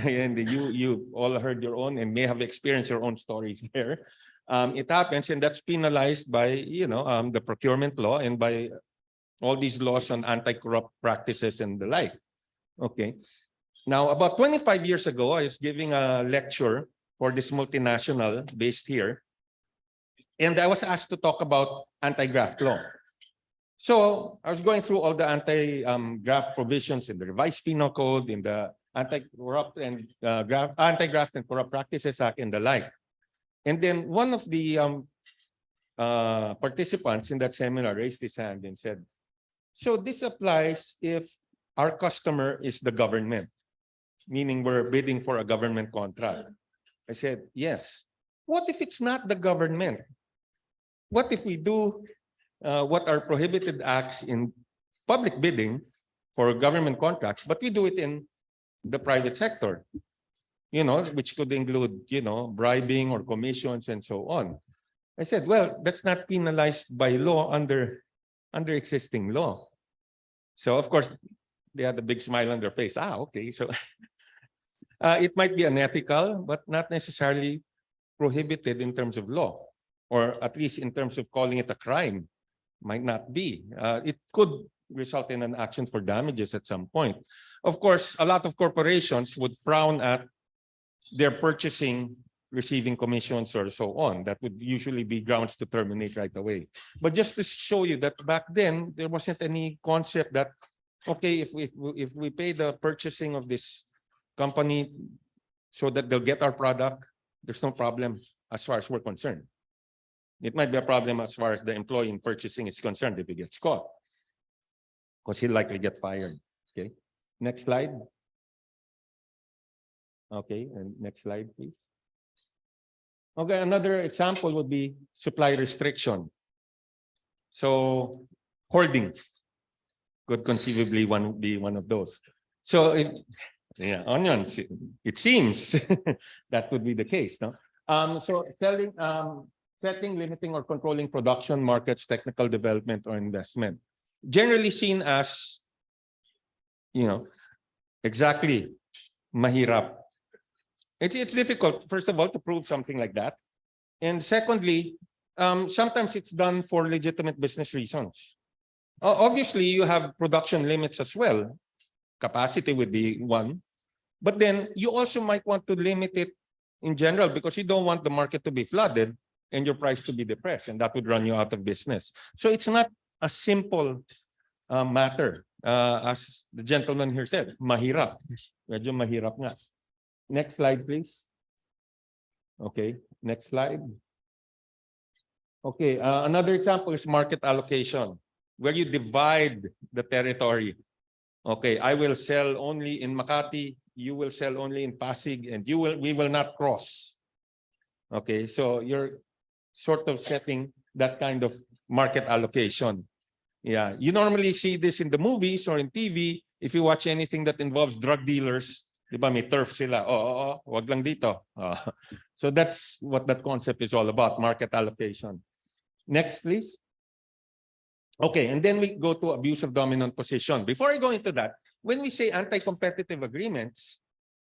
and you all heard your own and may have experienced your own stories there. It happens and that's penalized by the procurement law and by all these laws on anti-corrupt practices and the like. Okay. Now, about 25 years ago, I was giving a lecture for this multinational based here, and I was asked to talk about anti-graft law. So I was going through all the anti-graft provisions in the revised penal code, in the anti-corrupt and anti-graft and corrupt practices act and the like. And then one of the participants in that seminar raised his hand and said, so this applies if our customer is the government, meaning we're bidding for a government contract. I said, yes. What if it's not the government? What if we do what are prohibited acts in public bidding for government contracts, but we do it in the private sector, which could include, bribing or commissions and so on. I said, well, that's not penalized by law under existing law. So, of course, they had a big smile on their face. Okay. So it might be unethical, but not necessarily prohibited in terms of law, or at least in terms of calling it a crime. Might not be. It could result in an action for damages at some point. Of course, a lot of corporations would frown at their purchasing, receiving commissions or so on. That would usually be grounds to terminate right away. But just to show you that back then, there wasn't any concept that, okay, if we pay the purchasing of this company so that they'll get our product, there's no problem as far as we're concerned. It might be a problem as far as the employee in purchasing is concerned if he gets caught, because he'll likely get fired. Okay, next slide. Okay, and next slide, please. Okay, another example would be supply restriction. So hoarding could conceivably be one of those. So onions, it seems that would be the case, no? So setting, limiting, or controlling production, markets, technical development, or investment. Generally seen as, exactly, mahirap. It's difficult, first of all, to prove something like that. And secondly, sometimes it's done for legitimate business reasons. Obviously, you have production limits as well. Capacity would be one. But then you also might want to limit it in general because you don't want the market to be flooded and your price to be depressed, and that would run you out of business. So it's not a simple matter. As the gentleman here said, mahirap. Medyo mahirap nga. Next slide, please. Okay, next slide. Okay, another example is market allocation, where you divide the territory. Okay, I will sell only in Makati, you will sell only in Pasig, and we will not cross. Okay, so you're sort of setting that kind of market allocation. Yeah, you normally see this in the movies or in TV. If you watch anything that involves drug dealers, di ba, may turf sila. Wag lang dito. So that's what that concept is all about, market allocation. Next, please. Okay, and then we go to abuse of dominant position. Before I go into that, when we say anti-competitive agreements,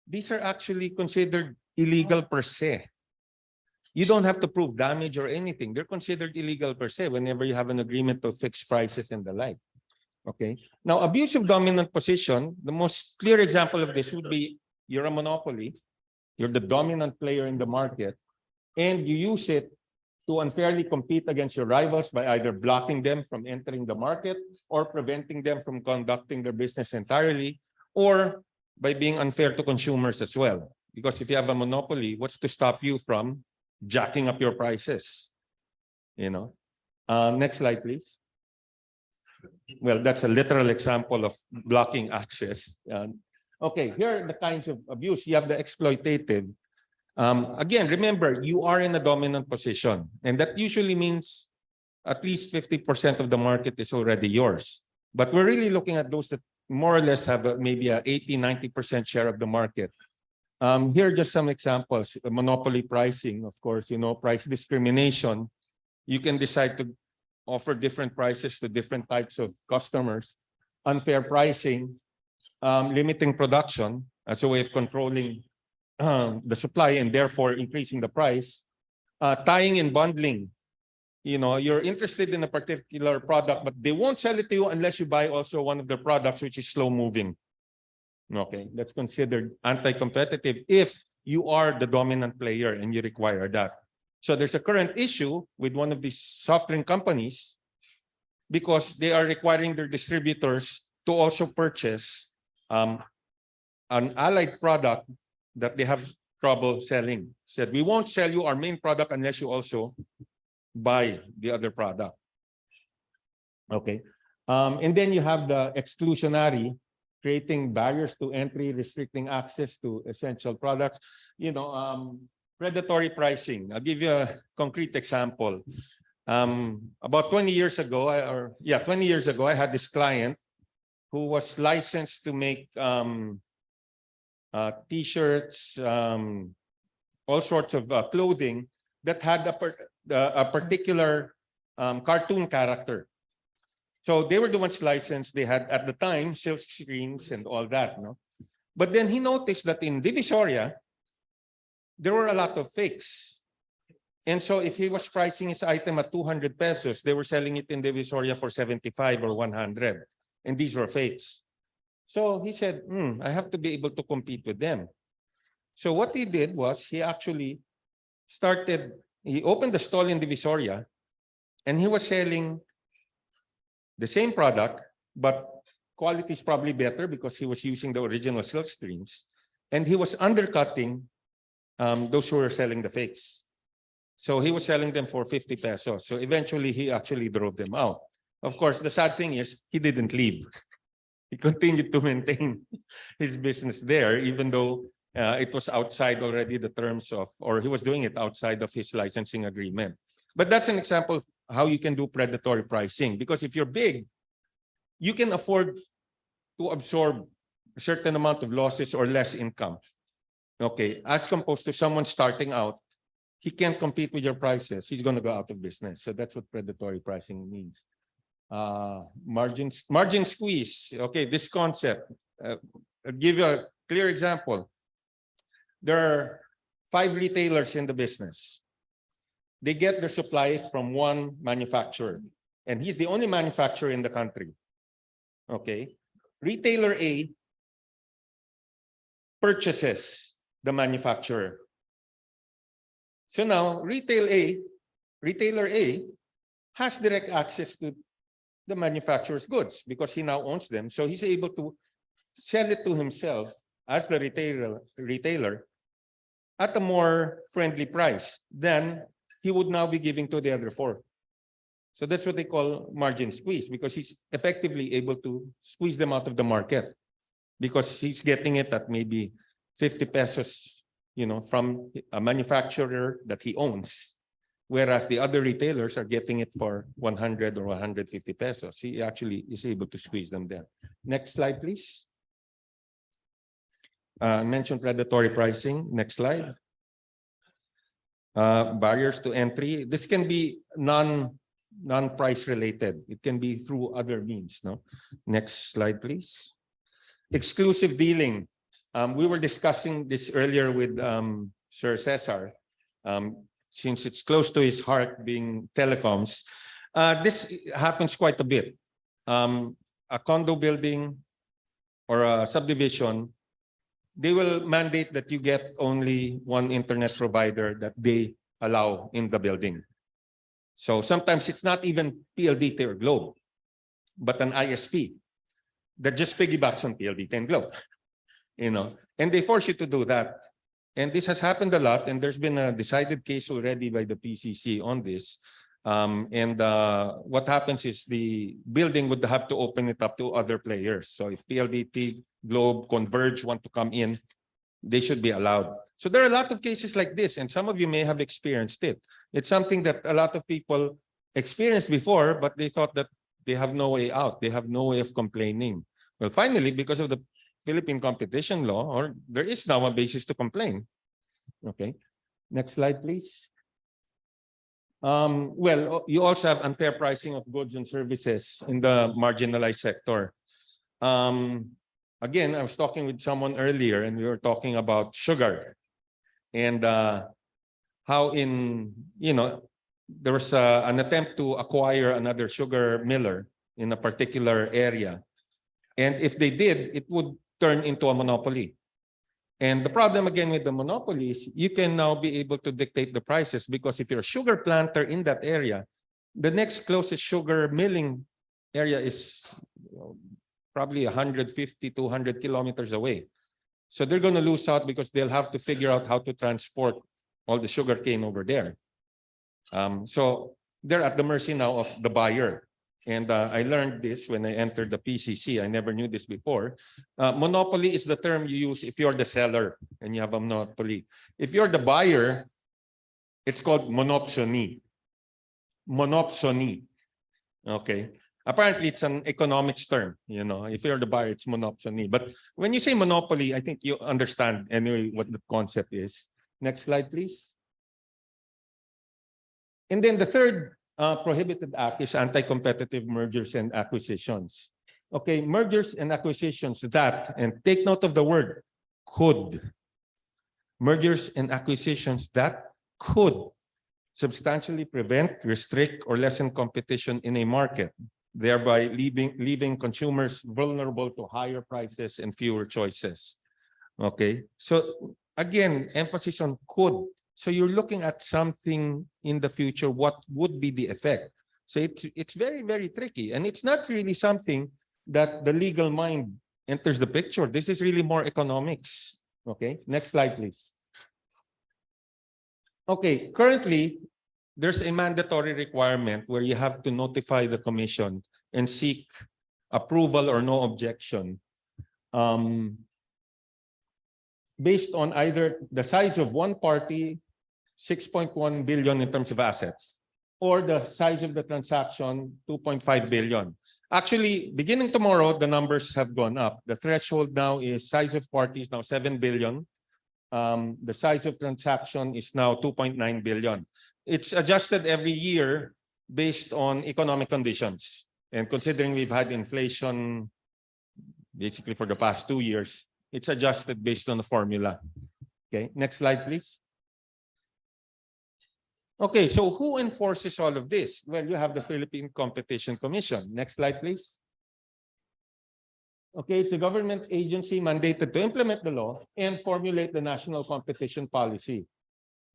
these are actually considered illegal per se. You don't have to prove damage or anything. They're considered illegal per se whenever you have an agreement to fix prices and the like. Okay. Now, abuse of dominant position, the most clear example of this would be you're a monopoly, you're the dominant player in the market, and you use it to unfairly compete against your rivals by either blocking them from entering the market or preventing them from conducting their business entirely, or by being unfair to consumers as well. Because if you have a monopoly, what's to stop you from jacking up your prices? You know. Next slide, please. Well, that's a literal example of blocking access. Okay, here are the kinds of abuse. You have the exploitative. Again, remember, you are in a dominant position, and that usually means at least 50% of the market is already yours. But we're really looking at those that more or less have maybe a 80–90% share of the market. Here are just some examples. Monopoly pricing, of course, you know, price discrimination. You can decide to offer different prices to different types of customers. Unfair pricing, limiting production as a way of controlling the supply and therefore increasing the price. Tying and bundling. You know, you're interested in a particular product, but they won't sell it to you unless you buy also one of their products, which is slow moving. Okay, that's considered anti-competitive if you are the dominant player and you require that. So there's a current issue with one of these soft drink companies because they are requiring their distributors to also purchase an allied product that they have trouble selling. Said, we won't sell you our main product unless you also buy the other product. Okay. And then you have the exclusionary, creating barriers to entry, restricting access to essential products. You know, predatory pricing. I'll give you a concrete example. About 20 years ago, 20 years ago, I had this client who was licensed to make T-shirts, all sorts of clothing that had a particular cartoon character. So they were the ones licensed. They had at the time silk screens and all that, no? But then he noticed that in Divisoria, there were a lot of fakes. And so if he was pricing his item at 200 pesos, they were selling it in Divisoria for 75 or 100. And these were fakes. So he said, I have to be able to compete with them. So what he did was he actually he opened the stall in Divisoria and he was selling the same product, but quality is probably better because he was using the original silk screens. And he was undercutting those who were selling the fakes. So he was selling them for 50 pesos. So eventually he actually drove them out. Of course, the sad thing is he didn't leave. He continued to maintain his business there, even though it was outside already the terms of, or he was doing it outside of his licensing agreement. But that's an example of how you can do predatory pricing. Because if you're big, you can afford to absorb a certain amount of losses or less income. Okay, as opposed to someone starting out, he can't compete with your prices. He's going to go out of business. So that's what predatory pricing means. Margin squeeze. Okay, this concept. I'll give you a clear example. There are 5 retailers in the business. they get their supply from one manufacturer, and he's the only manufacturer in the country. Okay, retailer A purchases the manufacturer. So now retailer A has direct access to the manufacturer's goods because he now owns them. So he's able to sell it to himself as the retailer at a more friendly price than he would now be giving to the other four. So that's what they call margin squeeze, because he's effectively able to squeeze them out of the market because he's getting it at maybe 50 pesos, from a manufacturer that he owns, whereas the other retailers are getting it for 100 or 150 pesos. He actually is able to squeeze them there. Next slide, please. Mentioned predatory pricing. Next slide. Barriers to entry. This can be non-price related. It can be through other means. No. Next slide, please. Exclusive dealing. We were discussing this earlier with Sir Cesar. Since it's close to his heart, being telecoms, this happens quite a bit. A condo building or a subdivision, they will mandate that you get only one internet provider that they allow in the building. So sometimes it's not even PLDT or Globe, but an ISP that just piggybacks on PLDT and Globe, and they force you to do that. And this has happened a lot, and there's been a decided case already by the PCC on this. What happens is the building would have to open it up to other players. So if PLDT, Globe, Converge want to come in, they should be allowed. So there are a lot of cases like this, and some of you may have experienced it. It's something that a lot of people experienced before, but they thought that they have no way out. They have no way of complaining. Well, finally, because of the Philippine competition law, or there is now a basis to complain. Okay, next slide, please. Well, you also have unfair pricing of goods and services in the marginalized sector. Again, I was talking with someone earlier, and we were talking about sugar, and how there was an attempt to acquire another sugar miller in a particular area, and if they did, it would turn into a monopoly. And the problem again with the monopoly is you can now be able to dictate the prices, because if you're a sugar planter in that area, the next closest sugar milling area is probably 150, 200 kilometers away. So they're going to lose out because they'll have to figure out how to transport all the sugar cane over there. So they're at the mercy now of the buyer. And I learned this when I entered the PCC. I never knew this before. Monopoly is the term you use if you're the seller and you have a monopoly. If you're the buyer, it's called monopsony. Monopsony. Okay. Apparently, it's an economics term. If you're the buyer, it's monopsony. But when you say monopoly, I think you understand anyway what the concept is. Next slide, please. And then the third prohibited act is anti-competitive mergers and acquisitions. Okay, mergers and acquisitions that, and take note of the word, could. Mergers and acquisitions that could substantially prevent, restrict, or lessen competition in a market, thereby leaving consumers vulnerable to higher prices and fewer choices. Okay, so again, emphasis on could. So you're looking at something in the future, what would be the effect? So it's very, very tricky. And it's not really something that the legal mind enters the picture. This is really more economics. Okay, next slide, please. Okay, currently, there's a mandatory requirement where you have to notify the commission and seek approval or no objection based on either the size of one party, 6.1 billion in terms of assets, or the size of the transaction, 2.5 billion. Actually, beginning tomorrow, the numbers have gone up. The threshold now is size of parties now 7 billion. The size of transaction is now 2.9 billion. It's adjusted every year based on economic conditions. And considering we've had inflation basically for the past 2 years, it's adjusted based on the formula. Okay, next slide, please. Okay, so who enforces all of this? Well, you have the Philippine Competition Commission. Next slide, please. Okay, it's a government agency mandated to implement the law and formulate the national competition policy.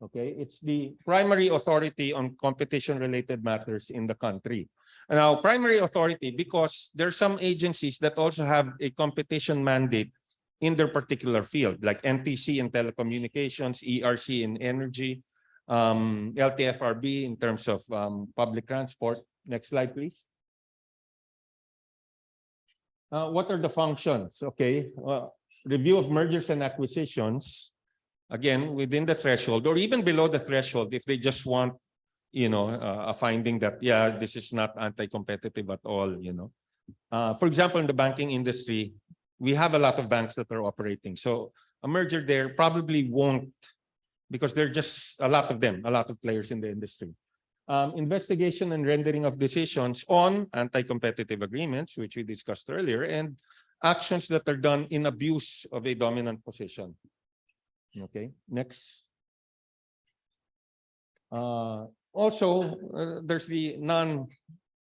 Okay, it's the primary authority on competition-related matters in the country. Now, primary authority because there are some agencies that also have a competition mandate in their particular field, like NTC in telecommunications, ERC in energy, LTFRB in terms of public transport. Next slide, please. What are the functions? Okay, review of mergers and acquisitions. Again, within the threshold or even below the threshold, if they just want, a finding that, yeah, this is not anti-competitive at all, For example, in the banking industry, we have a lot of banks that are operating. So a merger there probably won't, because there are just a lot of them, a lot of players in the industry. Investigation and rendering of decisions on anti-competitive agreements, which we discussed earlier, and actions that are done in abuse of a dominant position. Okay, next. Also, there's the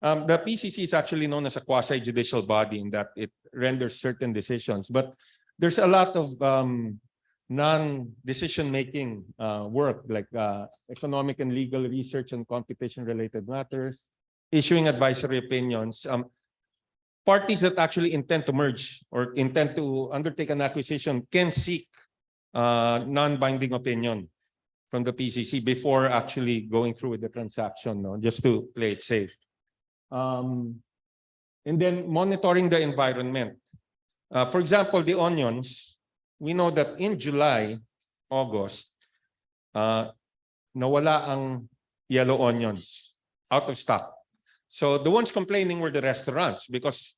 PCC is actually known as a quasi-judicial body in that it renders certain decisions, but there's a lot of non-decision-making work like economic and legal research and competition-related matters, issuing advisory opinions. Parties that actually intend to merge or intend to undertake an acquisition can seek non-binding opinion from the PCC before actually going through with the transaction, just to play it safe. And then monitoring the environment. For example, the onions, we know that in July, August, nawala ang yellow onions, out of stock. So the ones complaining were the restaurants because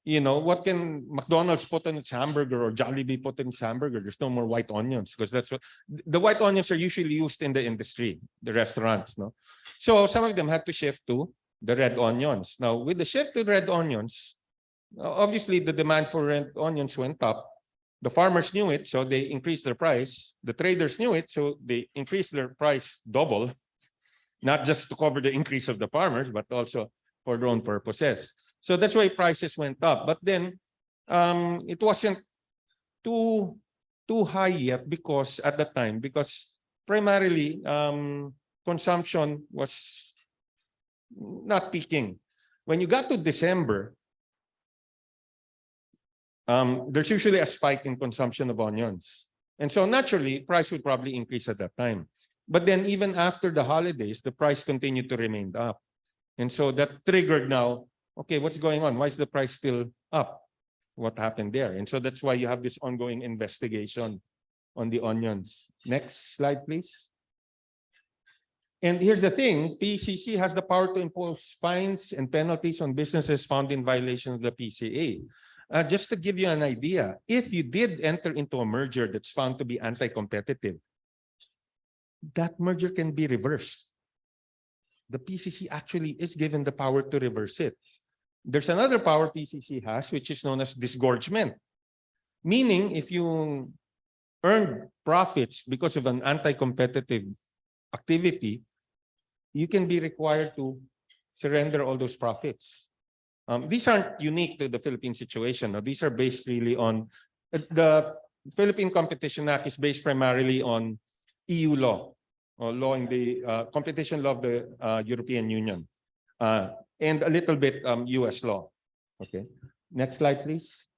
what can McDonald's put in its hamburger or Jollibee put in its hamburger? There's no more white onions because that's what the white onions are usually used in the industry, the restaurants. No, so some of them had to shift to the red onions. Now, with the shift to red onions, obviously the demand for red onions went up. The farmers knew it, so they increased their price. The traders knew it, so they increased their price double, not just to cover the increase of the farmers, but also for their own purposes. So that's why prices went up. But then it wasn't too high yet because at that time, because primarily consumption was not peaking. When you got to December, there's usually a spike in consumption of onions. And so naturally, price would probably increase at that time. But then even after the holidays, the price continued to remain up. And so that triggered now, okay, what's going on? Why is the price still up? What happened there? And so that's why you have this ongoing investigation on the onions. Next slide, please. And here's the thing, PCC has the power to impose fines and penalties on businesses found in violation of the PCA. Just to give you an idea, if you did enter into a merger that's found to be anti-competitive, that merger can be reversed. The PCC actually is given the power to reverse it. There's another power PCC has, which is known as disgorgement. Meaning, if you earned profits because of an anti-competitive activity, you can be required to surrender all those profits. These aren't unique to the Philippine situation. No? These are based really on the Philippine Competition Act is based primarily on EU law or law in the competition law of the European Union and a little bit US law. Okay, next slide, please.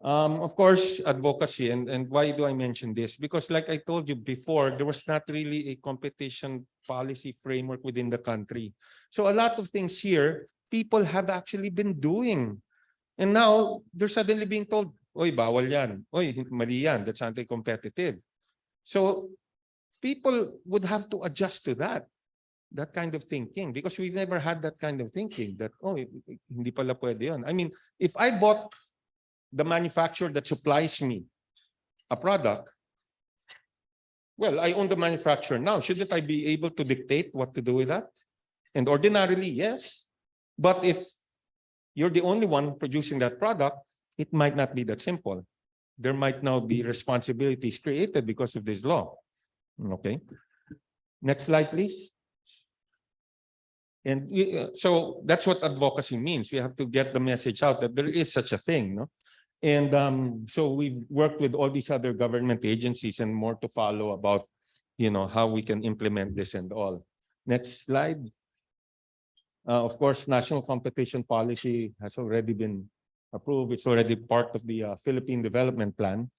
Of course, advocacy. And why do I mention this? Because like I told you before, there was not really a competition policy framework within the country. So a lot of things here, people have actually been doing. And now they're suddenly being told, oy, bawal yan. Oy, mali yan. That's anti-competitive. So people would have to adjust to that kind of thinking, because we've never had that kind of thinking that, oh, hindi pala pwede yun. I mean, if I bought the manufacturer that supplies me a product, well, I own the manufacturer now. Shouldn't I be able to dictate what to do with that? And ordinarily, yes. But if you're the only one producing that product, it might not be that simple. There might now be responsibilities created because of this law. Okay. Next slide, please. And so that's what advocacy means. We have to get the message out that there is such a thing, no? And so we've worked with all these other government agencies and more to follow about, how we can implement this and all. Next slide. Of course, national competition policy has already been approved. It's already part of the Philippine development plan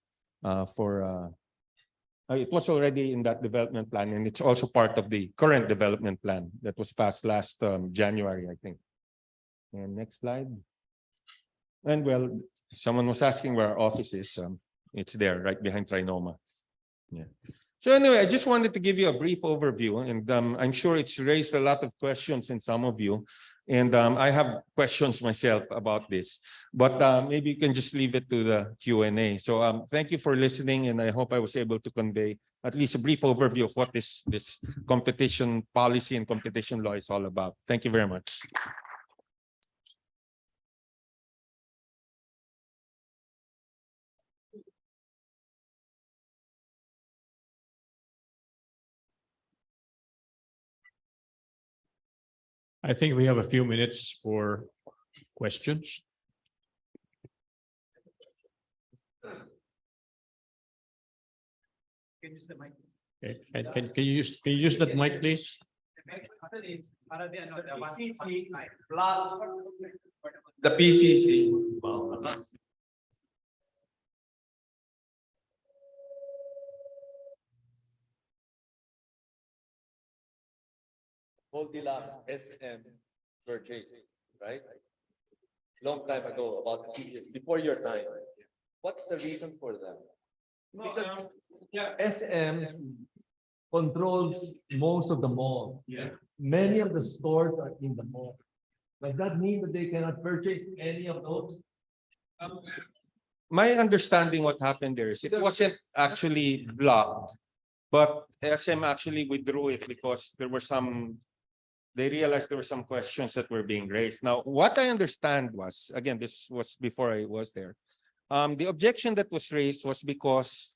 it was already in that development plan, and it's also part of the current development plan that was passed last January, I think. And next slide. And well, someone was asking where our office is. It's there, right behind Trinoma. Yeah. So anyway, I just wanted to give you a brief overview, and I'm sure it's raised a lot of questions in some of you. And I have questions myself about this, but maybe you can just leave it to the Q&A. So thank you for listening, and I hope I was able to convey at least a brief overview of what this competition policy and competition law is all about. Thank you very much. I think we have a few minutes for questions. Okay. Can you use that mic, please? The PCC. Goldilocks SM purchase, right? Long time ago, about 2 years before your time. What's the reason for that? Because SM controls most of the mall. Yeah. Many of the stores are in the mall. Does that mean that they cannot purchase any of those? My understanding what happened there is it wasn't actually blocked, but SM actually withdrew it because they realized there were some questions that were being raised. Now, what I understand was, again, this was before I was there. The objection that was raised was because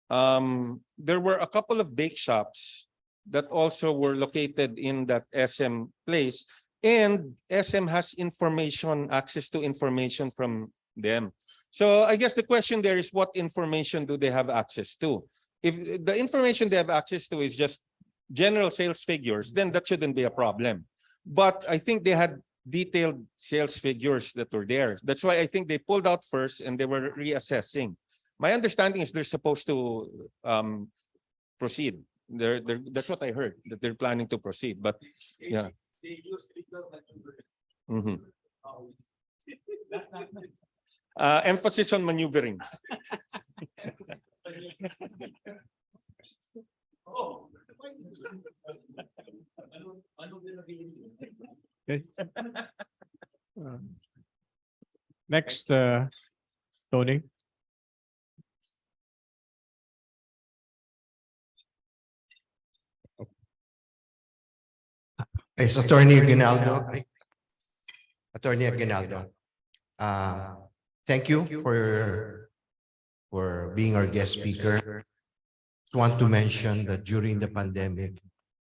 there were a couple of bake shops that also were located in that SM place, and SM has access to information from them. So I guess the question there is, what information do they have access to? If the information they have access to is just general sales figures, then that shouldn't be a problem. But I think they had detailed sales figures that were there. That's why I think they pulled out first and they were reassessing. My understanding is they're supposed to proceed. That's what I heard, that they're planning to proceed. But yeah. They use legal maneuvering. Emphasis on maneuvering. Okay. Next, Tony. It's Attorney Aguinaldo. Attorney Aguinaldo. Thank you for being our guest speaker. Just want to mention that during the pandemic,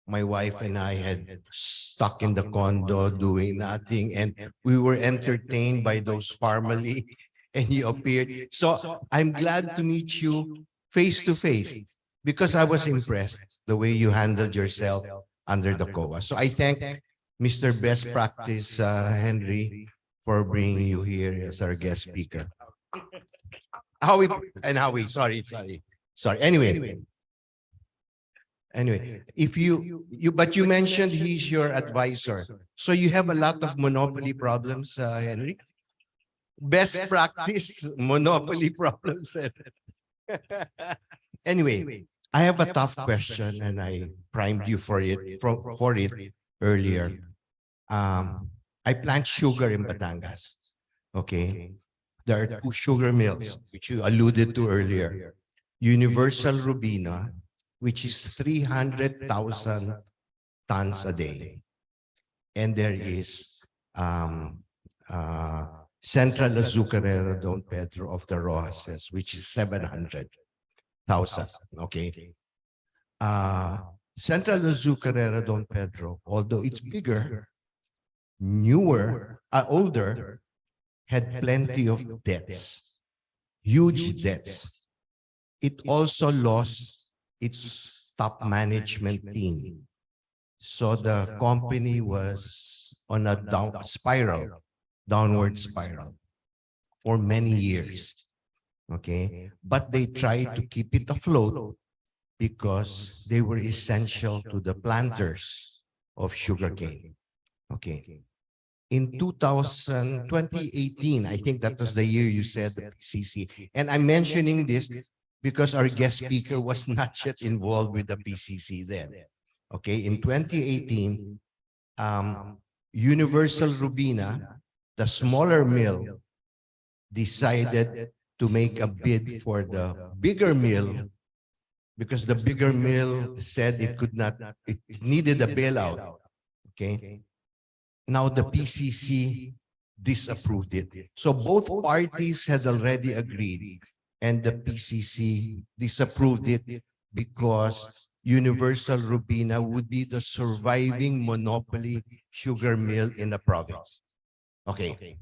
my wife and I had stuck in the condo doing nothing, and we were entertained by those family, and you appeared. So I'm glad to meet you face to face because I was impressed the way you handled yourself under the COA. So I thank Mr. Best Practice Henry for bringing you here as our guest speaker. Howie, sorry. Anyway, if but you mentioned he's your advisor. So you have a lot of monopoly problems, Henry? Best practice monopoly problems. Anyway, I have a tough question and I primed you for it earlier. I plant sugar in Batangas. Okay. There are 2 sugar mills, which you alluded to earlier. Universal Rubina, which is 300,000 tons a day. And there is Central Azucarera Don Pedro of the Rosas, which is 700,000. Okay. Central Azucarera Don Pedro, although it's bigger, newer, older, had plenty of debts, huge debts. It also lost its top management team. So the company was on a downward spiral for many years. Okay, but they tried to keep it afloat because they were essential to the planters of sugarcane. Okay. In 2018, I think that was the year you said the PCC. And I'm mentioning this because our guest speaker was not yet involved with the PCC then. Okay, in 2018, Universal Rubina, the smaller mill, decided to make a bid for the bigger mill because the bigger mill said it could not, it needed a bailout. Okay. Now the PCC disapproved it. So both parties had already agreed and the PCC disapproved it because Universal Rubina would be the surviving monopoly sugar mill in the province. Okay.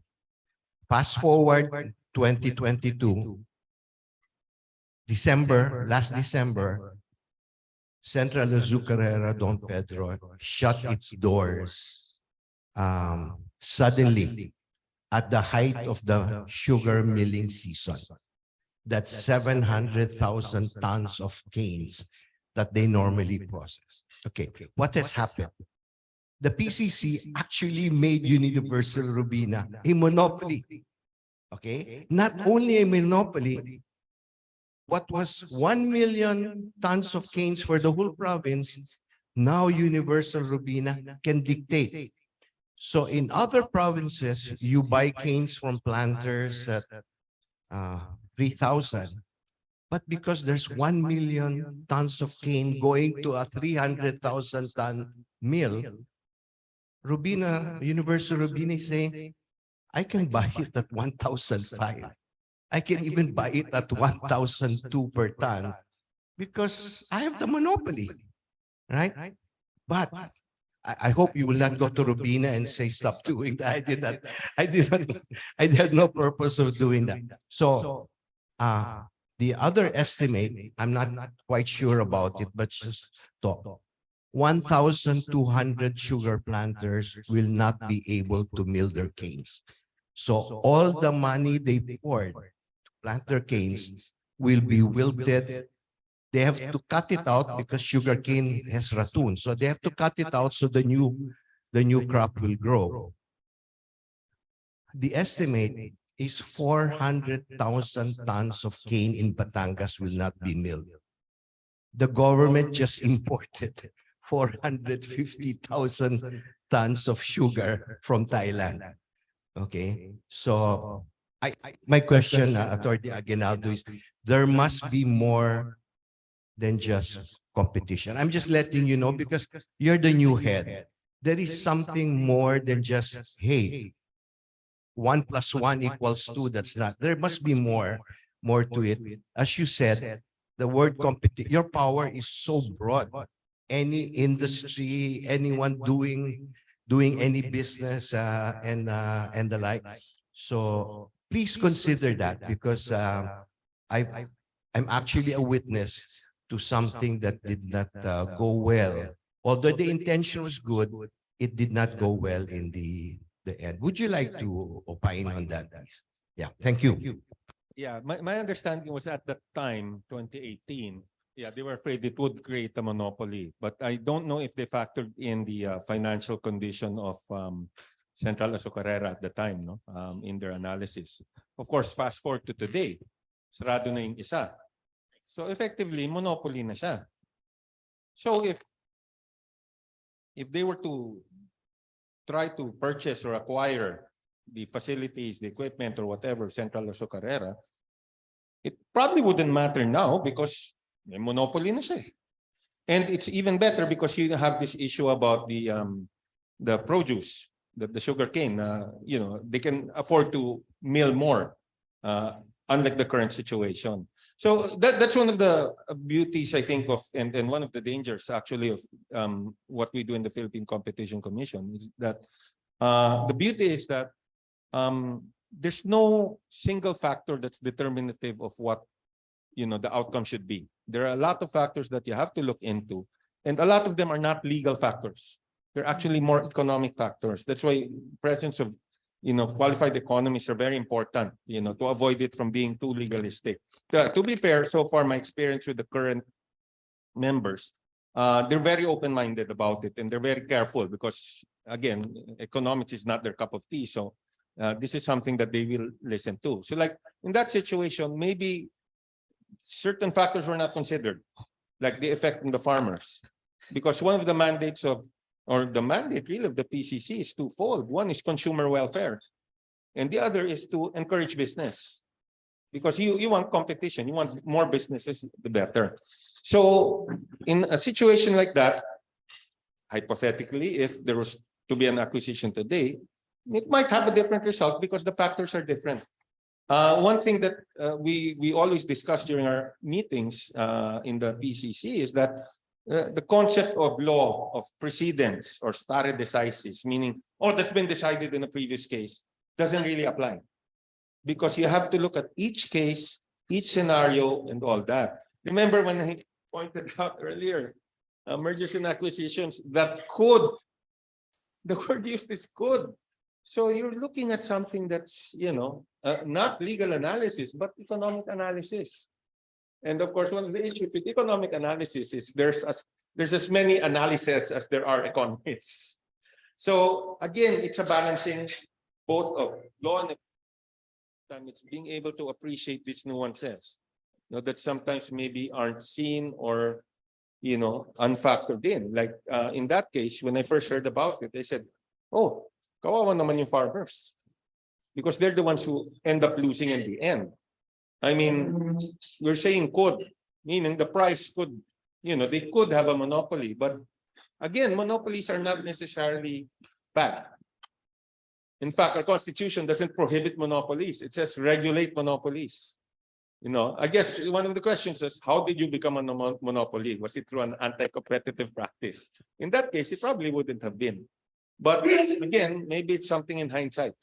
Fast forward 2022, last December, Central Azucarera Don Pedro shut its doors suddenly at the height of the sugar milling season. That's 700,000 tons of canes that they normally process. Okay, what has happened? The PCC actually made Universal Rubina a monopoly. Okay, not only a monopoly, what was 1 million tons of canes for the whole province, now Universal Rubina can dictate. So in other provinces, you buy canes from planters at 3,000. But because there's 1 million tons of cane going to a 300,000 ton mill, Universal Rubina is saying, I can buy it at 1,005. I can even buy it at 1,002 per ton because I have the monopoly, right? But I hope you will not go to Rubina and say, stop doing that. I had no purpose of doing that. So the other estimate, I'm not quite sure about it, but just talk. 1,200 sugar planters will not be able to mill their canes. So all the money they poured to plant their canes will be wilted. They have to cut it out because sugar cane has ratoon. So they have to cut it out so the new crop will grow. The estimate is 400,000 tons of cane in Batangas will not be milled. The government just imported 450,000 tons of sugar from Thailand. Okay, so my question, Atty. Aguinaldo, is there must be more than just competition. I'm just letting you know because you're the new head. There is something more than just, hey, 1 + 1 = 2. That's not. There must be more to it. As you said, the word competition, your power is so broad. Any industry, anyone doing any business and the like. So please consider that because I'm actually a witness to something that did not go well. Although the intention was good, it did not go well in the end. Would you like to opine on that, please? Yeah, thank you. Yeah, my understanding was at that time, 2018, yeah, they were afraid it would create a monopoly. But I don't know if they factored in the financial condition of Central Azucarera at the time, no, in their analysis. Of course, fast forward to today, sarado na yung isa. So effectively, monopoly na siya. So if they were to try to purchase or acquire the facilities, the equipment, or whatever, Central Azucarera, it probably wouldn't matter now because may monopoly na siya. And it's even better because you have this issue about the produce, the sugar cane. You know, they can afford to mill more unlike the current situation. So that's one of the beauties, I think, of and one of the dangers actually of what we do in the Philippine Competition Commission is that the beauty is that there's no single factor that's determinative of what the outcome should be. There are a lot of factors that you have to look into, and a lot of them are not legal factors. They're actually more economic factors. That's why presence of qualified economists are very important, to avoid it from being too legalistic. To be fair, so far my experience with the current members, they're very open-minded about it, and they're very careful because, again, economics is not their cup of tea. So this is something that they will listen to. So like in that situation, maybe certain factors were not considered, like the effect on the farmers, because one of the mandates of the mandate really of the PCC is twofold. One is consumer welfare, and the other is to encourage business, because you want competition, you want more businesses, the better. So in a situation like that, hypothetically, if there was to be an acquisition today, it might have a different result because the factors are different. One thing that we always discuss during our meetings in the PCC is that the concept of law of precedence or stare decisis, meaning, that's been decided in a previous case, doesn't really apply. Because you have to look at each case, each scenario, and all that. Remember when I pointed out earlier, mergers and acquisitions that could, the word used is could. So you're looking at something that's, not legal analysis, but economic analysis. And of course, one of the issues with economic analysis is there's as many analyses as there are economists. So again, it's a balancing both of law and it's being able to appreciate these nuances, that sometimes maybe aren't seen or, unfactored in. Like in that case, when I first heard about it, they said, "Oh, kawawa naman yung farmers," because they're the ones who end up losing in the end. I mean, we're saying could, meaning the price could, they could have a monopoly. But again, monopolies are not necessarily bad. In fact, our Constitution doesn't prohibit monopolies. It says regulate monopolies. I guess one of the questions is, how did you become a monopoly? Was it through an anti-competitive practice? In that case, it probably wouldn't have been. But again, maybe it's something in hindsight.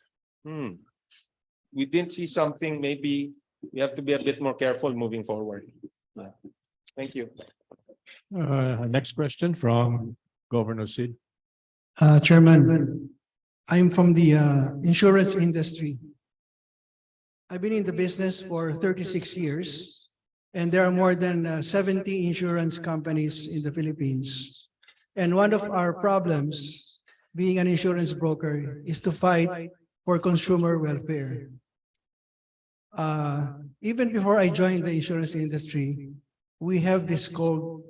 We didn't see something, maybe we have to be a bit more careful moving forward. Thank you. Next question from Governor Sid. Chairman, I'm from the insurance industry. I've been in the business for 36 years, and there are more than 70 insurance companies in the Philippines. And one of our problems, being an insurance broker, is to fight for consumer welfare. Even before I joined the insurance industry, we have this code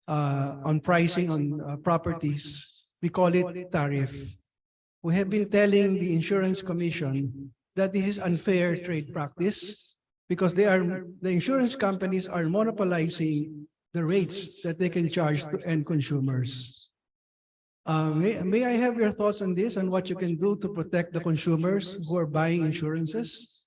on pricing on properties. We call it tariff. We have been telling the Insurance Commission that this is unfair trade practice because the insurance companies are monopolizing the rates that they can charge to end consumers. May I have your thoughts on this and what you can do to protect the consumers who are buying insurances?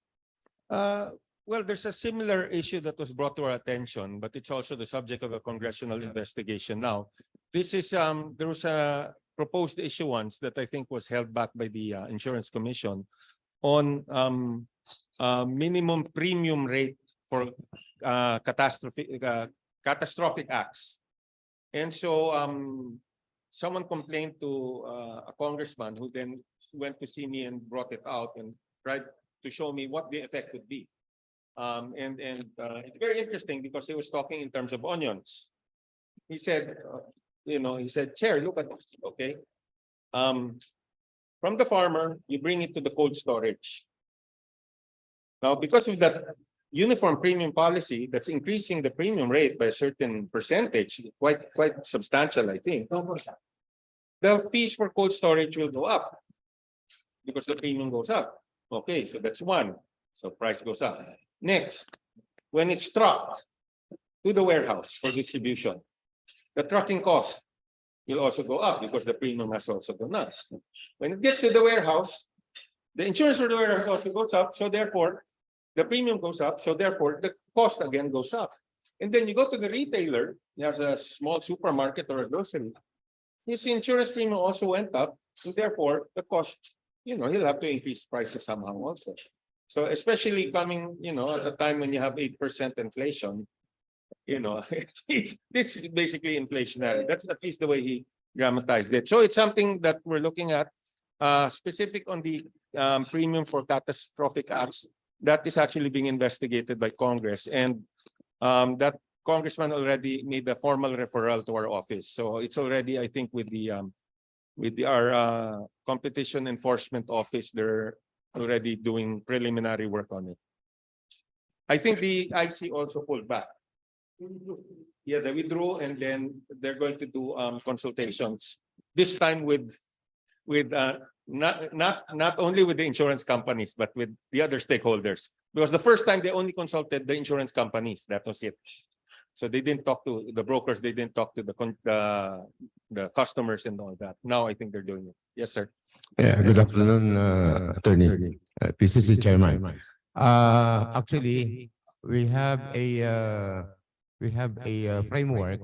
Well, there's a similar issue that was brought to our attention, but it's also the subject of a congressional investigation now. This is there was a proposed issuance that I think was held back by the Insurance Commission on minimum premium rate for catastrophic acts. And so someone complained to a congressman who then went to see me and brought it out and tried to show me what the effect would be. It's very interesting because he was talking in terms of onions. He said, he said, "Chair, look at this, okay? From the farmer, you bring it to the cold storage. Now, because of that uniform premium policy that's increasing the premium rate by a certain percentage, quite substantial, I think, the fees for cold storage will go up because the premium goes up. Okay, so that's one. So price goes up. Next, when it's trucked to the warehouse for distribution, the trucking cost will also go up because the premium has also gone up. When it gets to the warehouse, the insurance for the warehouse also goes up. So therefore, the premium goes up, so therefore the cost again goes up. And then you go to the retailer, he has a small supermarket or a grocery. His insurance premium also went up, and therefore the cost, he'll have to increase prices somehow also. So especially coming, at the time when you have 8% inflation, this is basically inflationary. That's at least the way he dramatized it. So it's something that we're looking at, specific on the premium for catastrophic acts. That is actually being investigated by Congress, and that congressman already made a formal referral to our office. So it's already, I think, with our competition enforcement office, they're already doing preliminary work on it. I think the IC also pulled back. Yeah, they withdrew, and then they're going to do consultations. This time with not only with the insurance companies, but with the other stakeholders. Because the first time they only consulted the insurance companies. That was it. So they didn't talk to the brokers. They didn't talk to the customers and all that. Now I think they're doing it. Yes, sir. Yeah, good afternoon, Attorney, PCC Chairman. Actually, we have a framework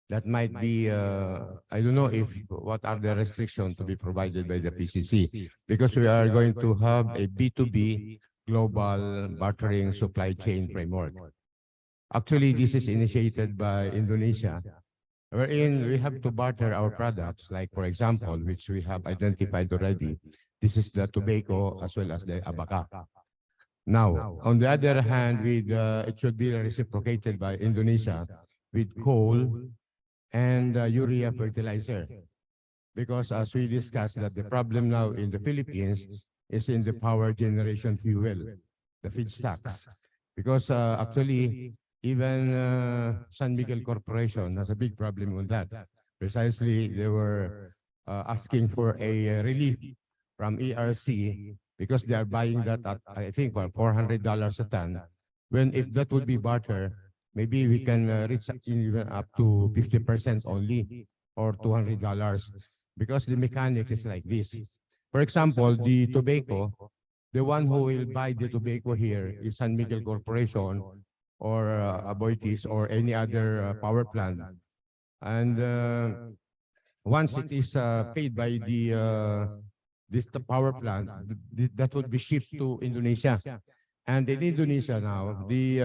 that might be, I don't know if what are the restrictions to be provided by the PCC, because we are going to have a B2B global bartering supply chain framework. Actually, this is initiated by Indonesia, wherein we have to barter our products, like, for example, which we have identified already. This is the tobacco as well as the abaca. Now, on the other hand, it should be reciprocated by Indonesia with coal and urea fertilizer. Because as we discussed, that the problem now in the Philippines is in the power generation fuel, the feedstocks. Because actually, even San Miguel Corporation has a big problem with that. Precisely, they were asking for a relief from ERC because they are buying that at, I think, for $400 a ton. When if that would be barter, maybe we can reach even up to 50% only, or $200, because the mechanics is like this. For example, the tobacco, the one who will buy the tobacco here is San Miguel Corporation, or Aboitiz, or any other power plant. And once it is paid by this power plant, that would be shipped to Indonesia. And in Indonesia now, the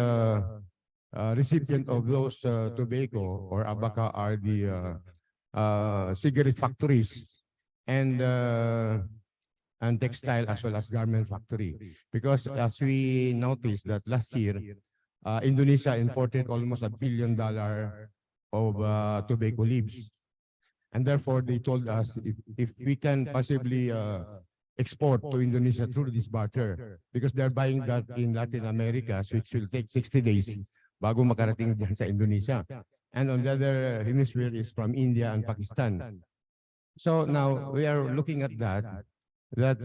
recipient of those tobacco or abaca are the cigarette factories and textile as well as garment factory. Because as we noticed that last year, Indonesia imported almost $1 billion of tobacco leaves. And therefore, they told us if we can possibly export to Indonesia through this barter, because they're buying that in Latin America, which will take 60 days bago makarating dyan sa Indonesia. And on the other hemisphere is from India and Pakistan. So now we are looking at that with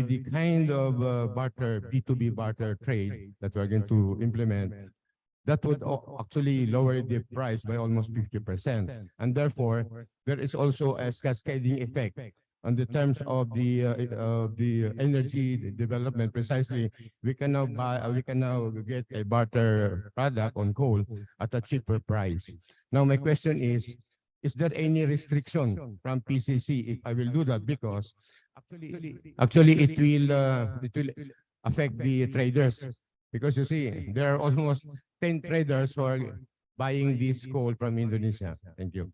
the kind of barter, B2B barter trade that we're going to implement, that would actually lower the price by almost 50%. And therefore, there is also a cascading effect on the terms of the energy development. Precisely, we can now get a barter product on coal at a cheaper price. Now, my question is there any restriction from PCC if I will do that? Because actually it will affect the traders. Because you see, there are almost 10 traders who are buying this coal from Indonesia. Thank you.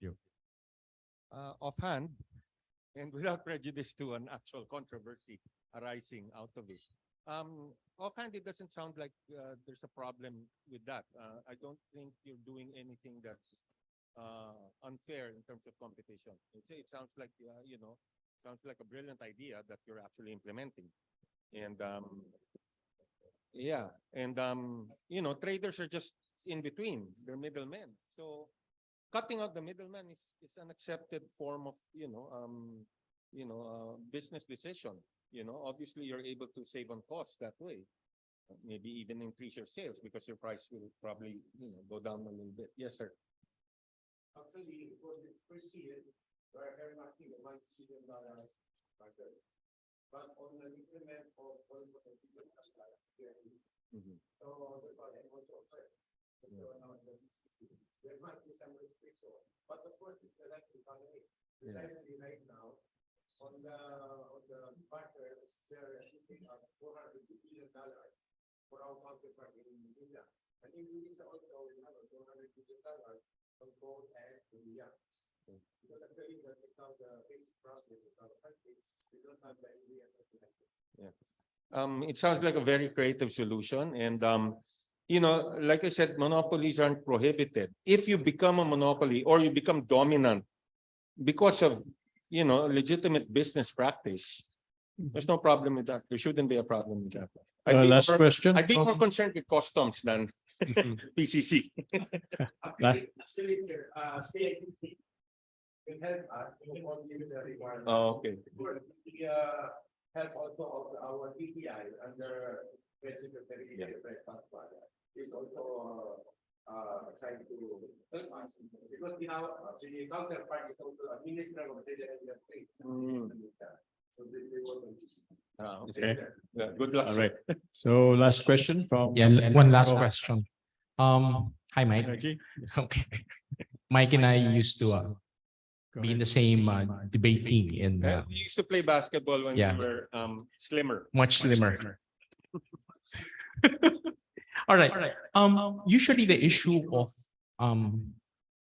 Offhand, and without prejudice to an actual controversy arising out of it, offhand, it doesn't sound like there's a problem with that. I don't think you're doing anything that's unfair in terms of competition. It sounds like sounds like a brilliant idea that you're actually implementing, and yeah, and traders are just in between; they're middlemen. So cutting out the middleman is an accepted form of business decision. Obviously you're able to save on costs that way. Maybe even increase your sales because your price will probably go down a little bit. Yes, sir. Actually, for the first year, we are earmarking $1 billion budget. But on the increment of almost $1 billion, So that's why I also said, there might be some restriction, but of course, it's the next economy. Precisely right now, on the market, they're shipping up $400 billion for our counterpart in India. And Indonesia also will have a $400 billion from gold and India. Because actually, that becomes the big problem of our country. We don't have the Indian. Yeah. It sounds like a very creative solution. And, you know, like I said, monopolies aren't prohibited. If you become a monopoly or you become dominant because of, you know, legitimate business practice, there's no problem with that. There shouldn't be a problem with that. Last question. I'd be more concerned with customs than PCC. Actually, CITC will help us in all these requirements. Oh, okay. We help also of our PTI under Press Secretary is also trying to help us because we have the counterpart is also a minister of the So they work on this. Okay. Yeah, good luck. All right. So last question from. Yeah, one last question. Hi, Mike. Energy. Okay. Mike and I used to Go be in ahead. the same debate team in We used to play basketball when Yeah. we were slimmer. much slimmer. All right. Usually the issue of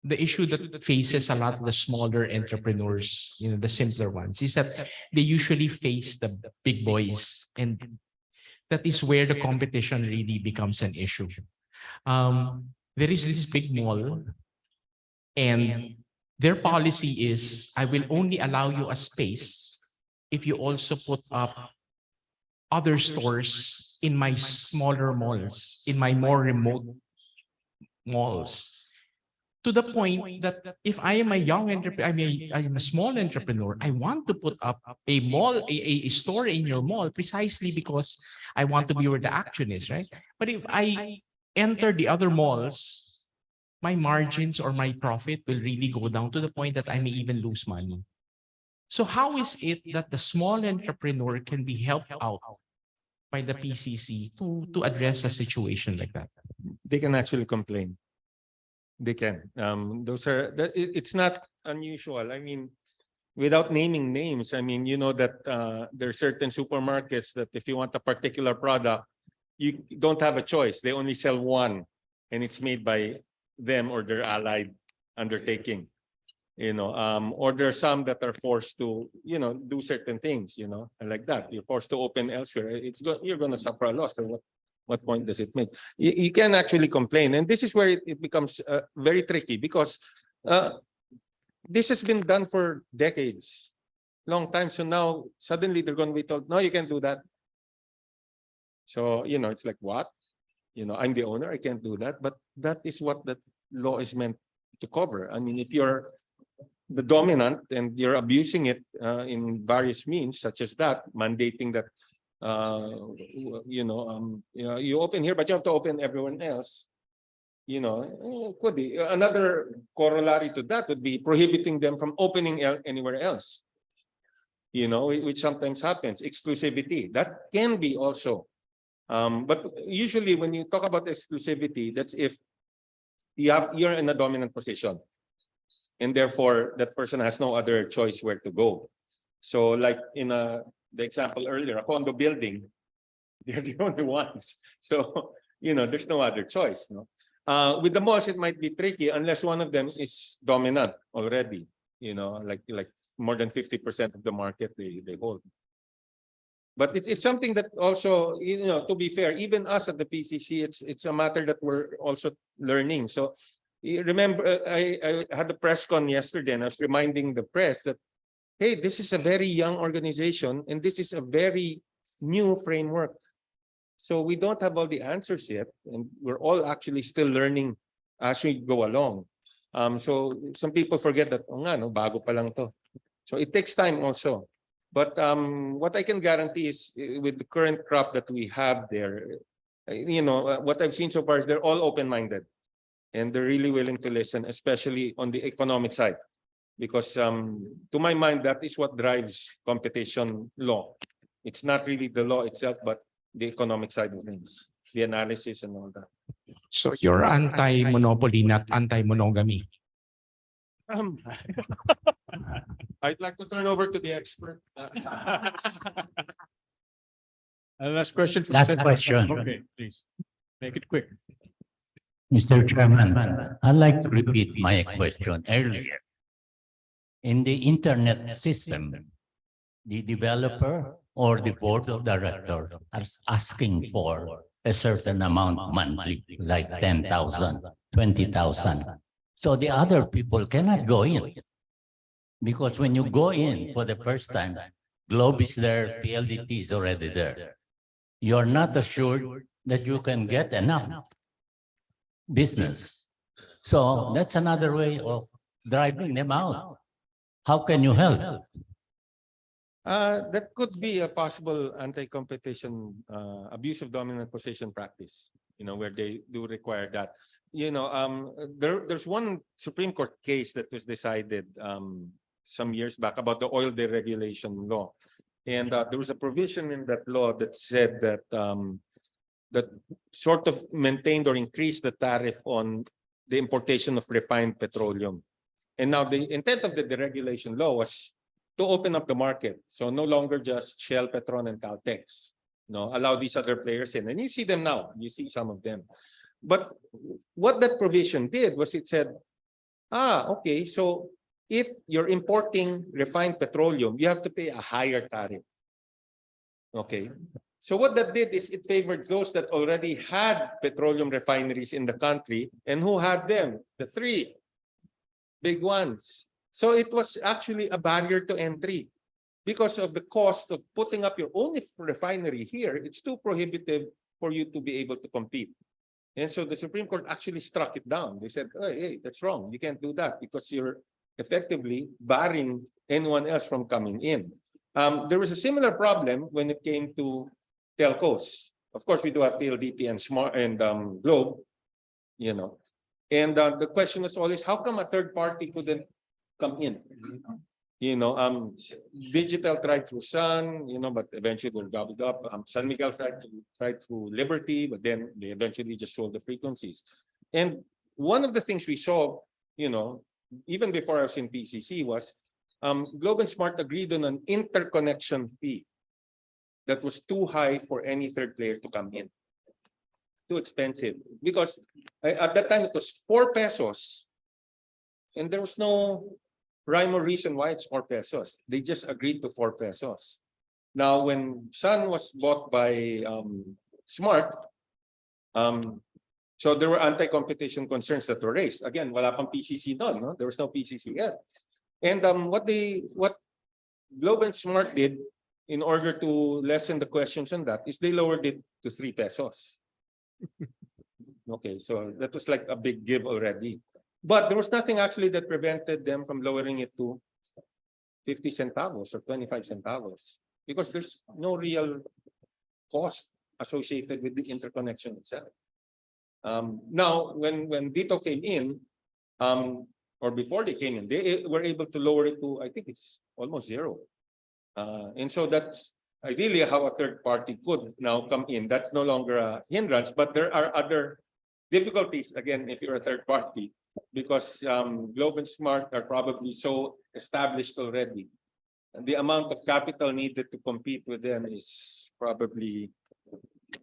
the issue that faces a lot of the smaller entrepreneurs, you know, the simpler ones, is that they usually face the big boys, and that is where the competition really becomes an issue. There is this big mall, and their policy is, I will only allow you a space if you also put up other stores in my smaller malls, in my more remote malls. To the point that if I am a young entrepreneur, I am a small entrepreneur, I want to put up a mall, a store in your mall precisely because I want to be where the action is, right? But if I enter the other malls, my margins or my profit will really go down to the point that I may even lose money. So how is it that the small entrepreneur can be helped out by the PCC to address a situation like that? They can actually complain. They can. It's not unusual. I mean, without naming names, I mean, you know that there are certain supermarkets that if you want a particular product, you don't have a choice. They only sell one, and it's made by them or their allied undertaking. You know, or there are some that are forced to, you know, do certain things. You know, like that. You're forced to open elsewhere. You're going to suffer a loss. So what point does it make? You can actually complain, and this is where it becomes very tricky because this has been done for decades, long time. So now suddenly they're going to be told, no, you can't do that. So, you know, it's like, what? You know, I'm the owner, I can't do that. But that is what the law is meant to cover. I mean, if you're the dominant and you're abusing it in various means, such as that, mandating that, you open here, but you have to open everyone else. You know, could be another corollary to that would be prohibiting them from opening anywhere else. You know, which sometimes happens. Exclusivity that can be also, but usually when you talk about exclusivity, that's if you're in a dominant position, and therefore that person has no other choice where to go. So, like in the example earlier, a condo building, they're the only ones. So, you know, there's no other choice. No. With the malls, it might be tricky unless one of them is dominant already. You know, like more than 50% of the market they hold. But it's something that also, you know, to be fair, even us at the PCC, it's a matter that we're also learning. So, you remember, I had a press con yesterday, and I was reminding the press that, hey, this is a very young organization, and this is a very new framework. So we don't have all the answers yet, and we're all actually still learning as we go along. So some people forget that, oh nga, no, bago pa lang to. So it takes time also. But what I can guarantee is with the current crop that we have there, you know, what I've seen so far is they're all open-minded, and they're really willing to listen, especially on the economic side. Because to my mind, that is what drives competition law. It's not really the law itself, but the economic side of things. the analysis and all that. So you're anti-monopoly, not anti-monogamy. I'd like to turn over to the expert. Last question. from Last Senator. question. Okay, please, make it quick. Mr. Chairman, I'd like to repeat my question earlier. In the internet system, the developer or the board of directors are asking for a certain amount monthly, like 10,000, 20,000. So the other people cannot go in. Because when you go in for the first time, Globe is there, PLDT is already there. You're not assured that you can get enough business. So that's another way of driving them out. How can you help? That could be a possible anti-competition, abuse of dominant position practice, where they do require that. There's one Supreme Court case that was decided some years back about the oil deregulation law. And there was a provision in that law that said that that sort of maintained or increased the tariff on the importation of refined petroleum. And now the intent of the deregulation law was to open up the market. So no longer just Shell, Petron, and Caltex. Allow these other players in. And you see them now. You see some of them. But what that provision did was it said, okay, so if you're importing refined petroleum, you have to pay a higher tariff. Okay. So what that did is it favored those that already had petroleum refineries in the country and who had them, the three big ones. So it was actually a barrier to entry because of the cost of putting up your own refinery here. It's too prohibitive for you to be able to compete. And so the Supreme Court actually struck it down. They said, hey, that's wrong. You can't do that because you're effectively barring anyone else from coming in. There was a similar problem when it came to telcos. Of course, we do have PLDT and Smart and Globe, And the question was always, how come a third party couldn't come in? Digital tried through Sun, but eventually they were gobbled up. San Miguel tried through Liberty, but then they eventually just sold the frequencies. And one of the things we saw, even before I was in PCC was Globe and Smart agreed on an interconnection fee that was too high for any third player to come in. Too expensive. Because at that time it was 4 pesos. And there was no rhyme or reason why it's 4 pesos. They just agreed to 4 pesos. Now, when Sun was bought by Smart, so there were anti-competition concerns that were raised. Again, wala pang PCC doon, no? There was no PCC yet. And what Globe and Smart did in order to lessen the questions on that is they lowered it to 3 pesos. Okay, so that was like a big give already. But there was nothing actually that prevented them from lowering it to 50 centavos or 25 centavos because there's no real cost associated with the interconnection itself. Now, when Dito came in, or before they came in, they were able to lower it to, I think it's almost 0. And so that's ideally how a third party could now come in. That's no longer a hindrance, but there are other difficulties, again, if you're a third party, because Globe and Smart are probably so established already. And the amount of capital needed to compete with them is probably...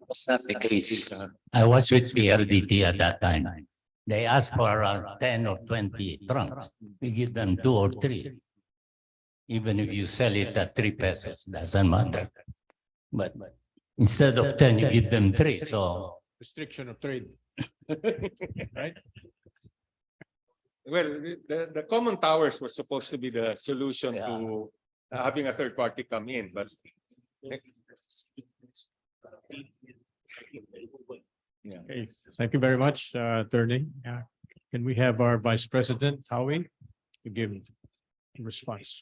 That's not the case. I was with PLDT at that time. They asked for around 10 or 20 trunks. We give them 2 or 3. Even if you sell it at 3 pesos, doesn't matter. But instead of 10, you give them 3. So restriction of trade. Right? Well, the common towers was supposed to be the solution to having a third party come in, but Okay, thank you very much, Attorney. Can we have our Vice President, Howie, to give a response?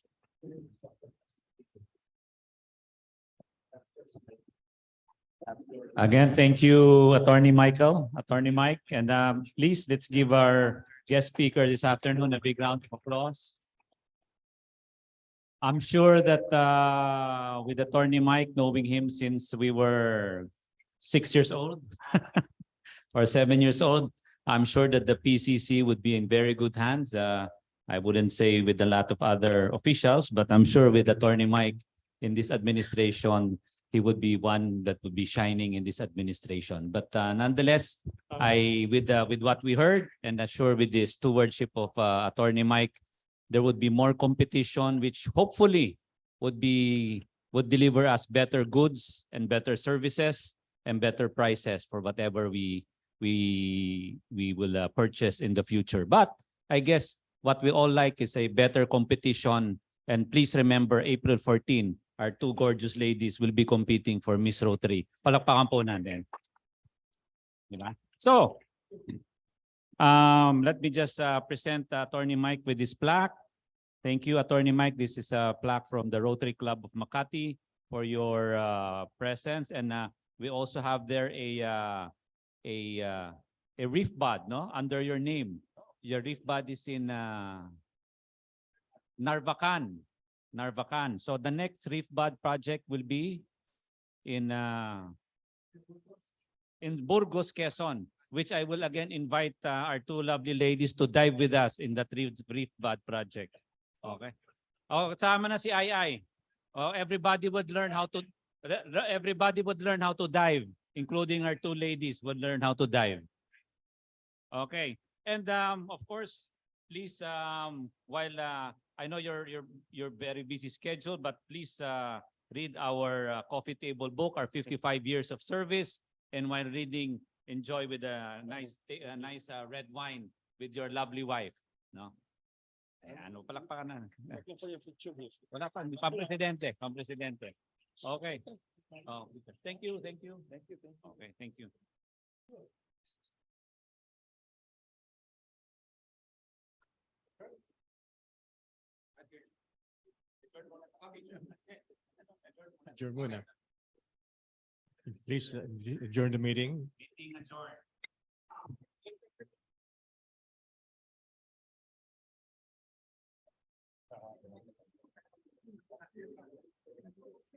again, thank you, Attorney Michael, Attorney Mike, and please let's give our guest speaker this afternoon a big round of applause. I'm sure that with Attorney Mike, knowing him since we were 6 years old or 7 years old. I'm sure that the PCC would be in very good hands. I wouldn't say with a lot of other officials, but I'm sure with Attorney Mike in this administration, he would be one that would be shining in this administration. But nonetheless, with what we heard, and sure with the stewardship of Attorney Mike, there would be more competition, which hopefully would deliver us better goods and better services and better prices for whatever we will purchase in the future. But I guess what we all like is a better competition. And please remember, April 14, our two gorgeous ladies will be competing for Miss Rotary. Palakpakan po natin. Diba? So, let me just present Attorney Mike with this plaque. Thank you, Attorney Mike. This is a plaque from the Rotary Club of Makati for your presence. And we also have there a reef bud, no, under your name. Your reef bud is in Narvacan. So the next reef bud project will be in Burgos, Quezon, which I will again invite our two lovely ladies to dive with us in that reef bud project. Okay. Oh, kasama na si Ai. Oh, everybody would learn how to dive, including our two ladies would learn how to dive. Okay. And of course, please while I know your very busy schedule, but please read our coffee table book, our 55 years of service, and while reading, enjoy with a nice red wine with your lovely wife, no? Ano, palakpakan na. Wala pa, pang-presidente. Okay. Oh, thank you. Okay, thank you. Adjourn muna. Please adjourn the meeting. Meeting adjourned.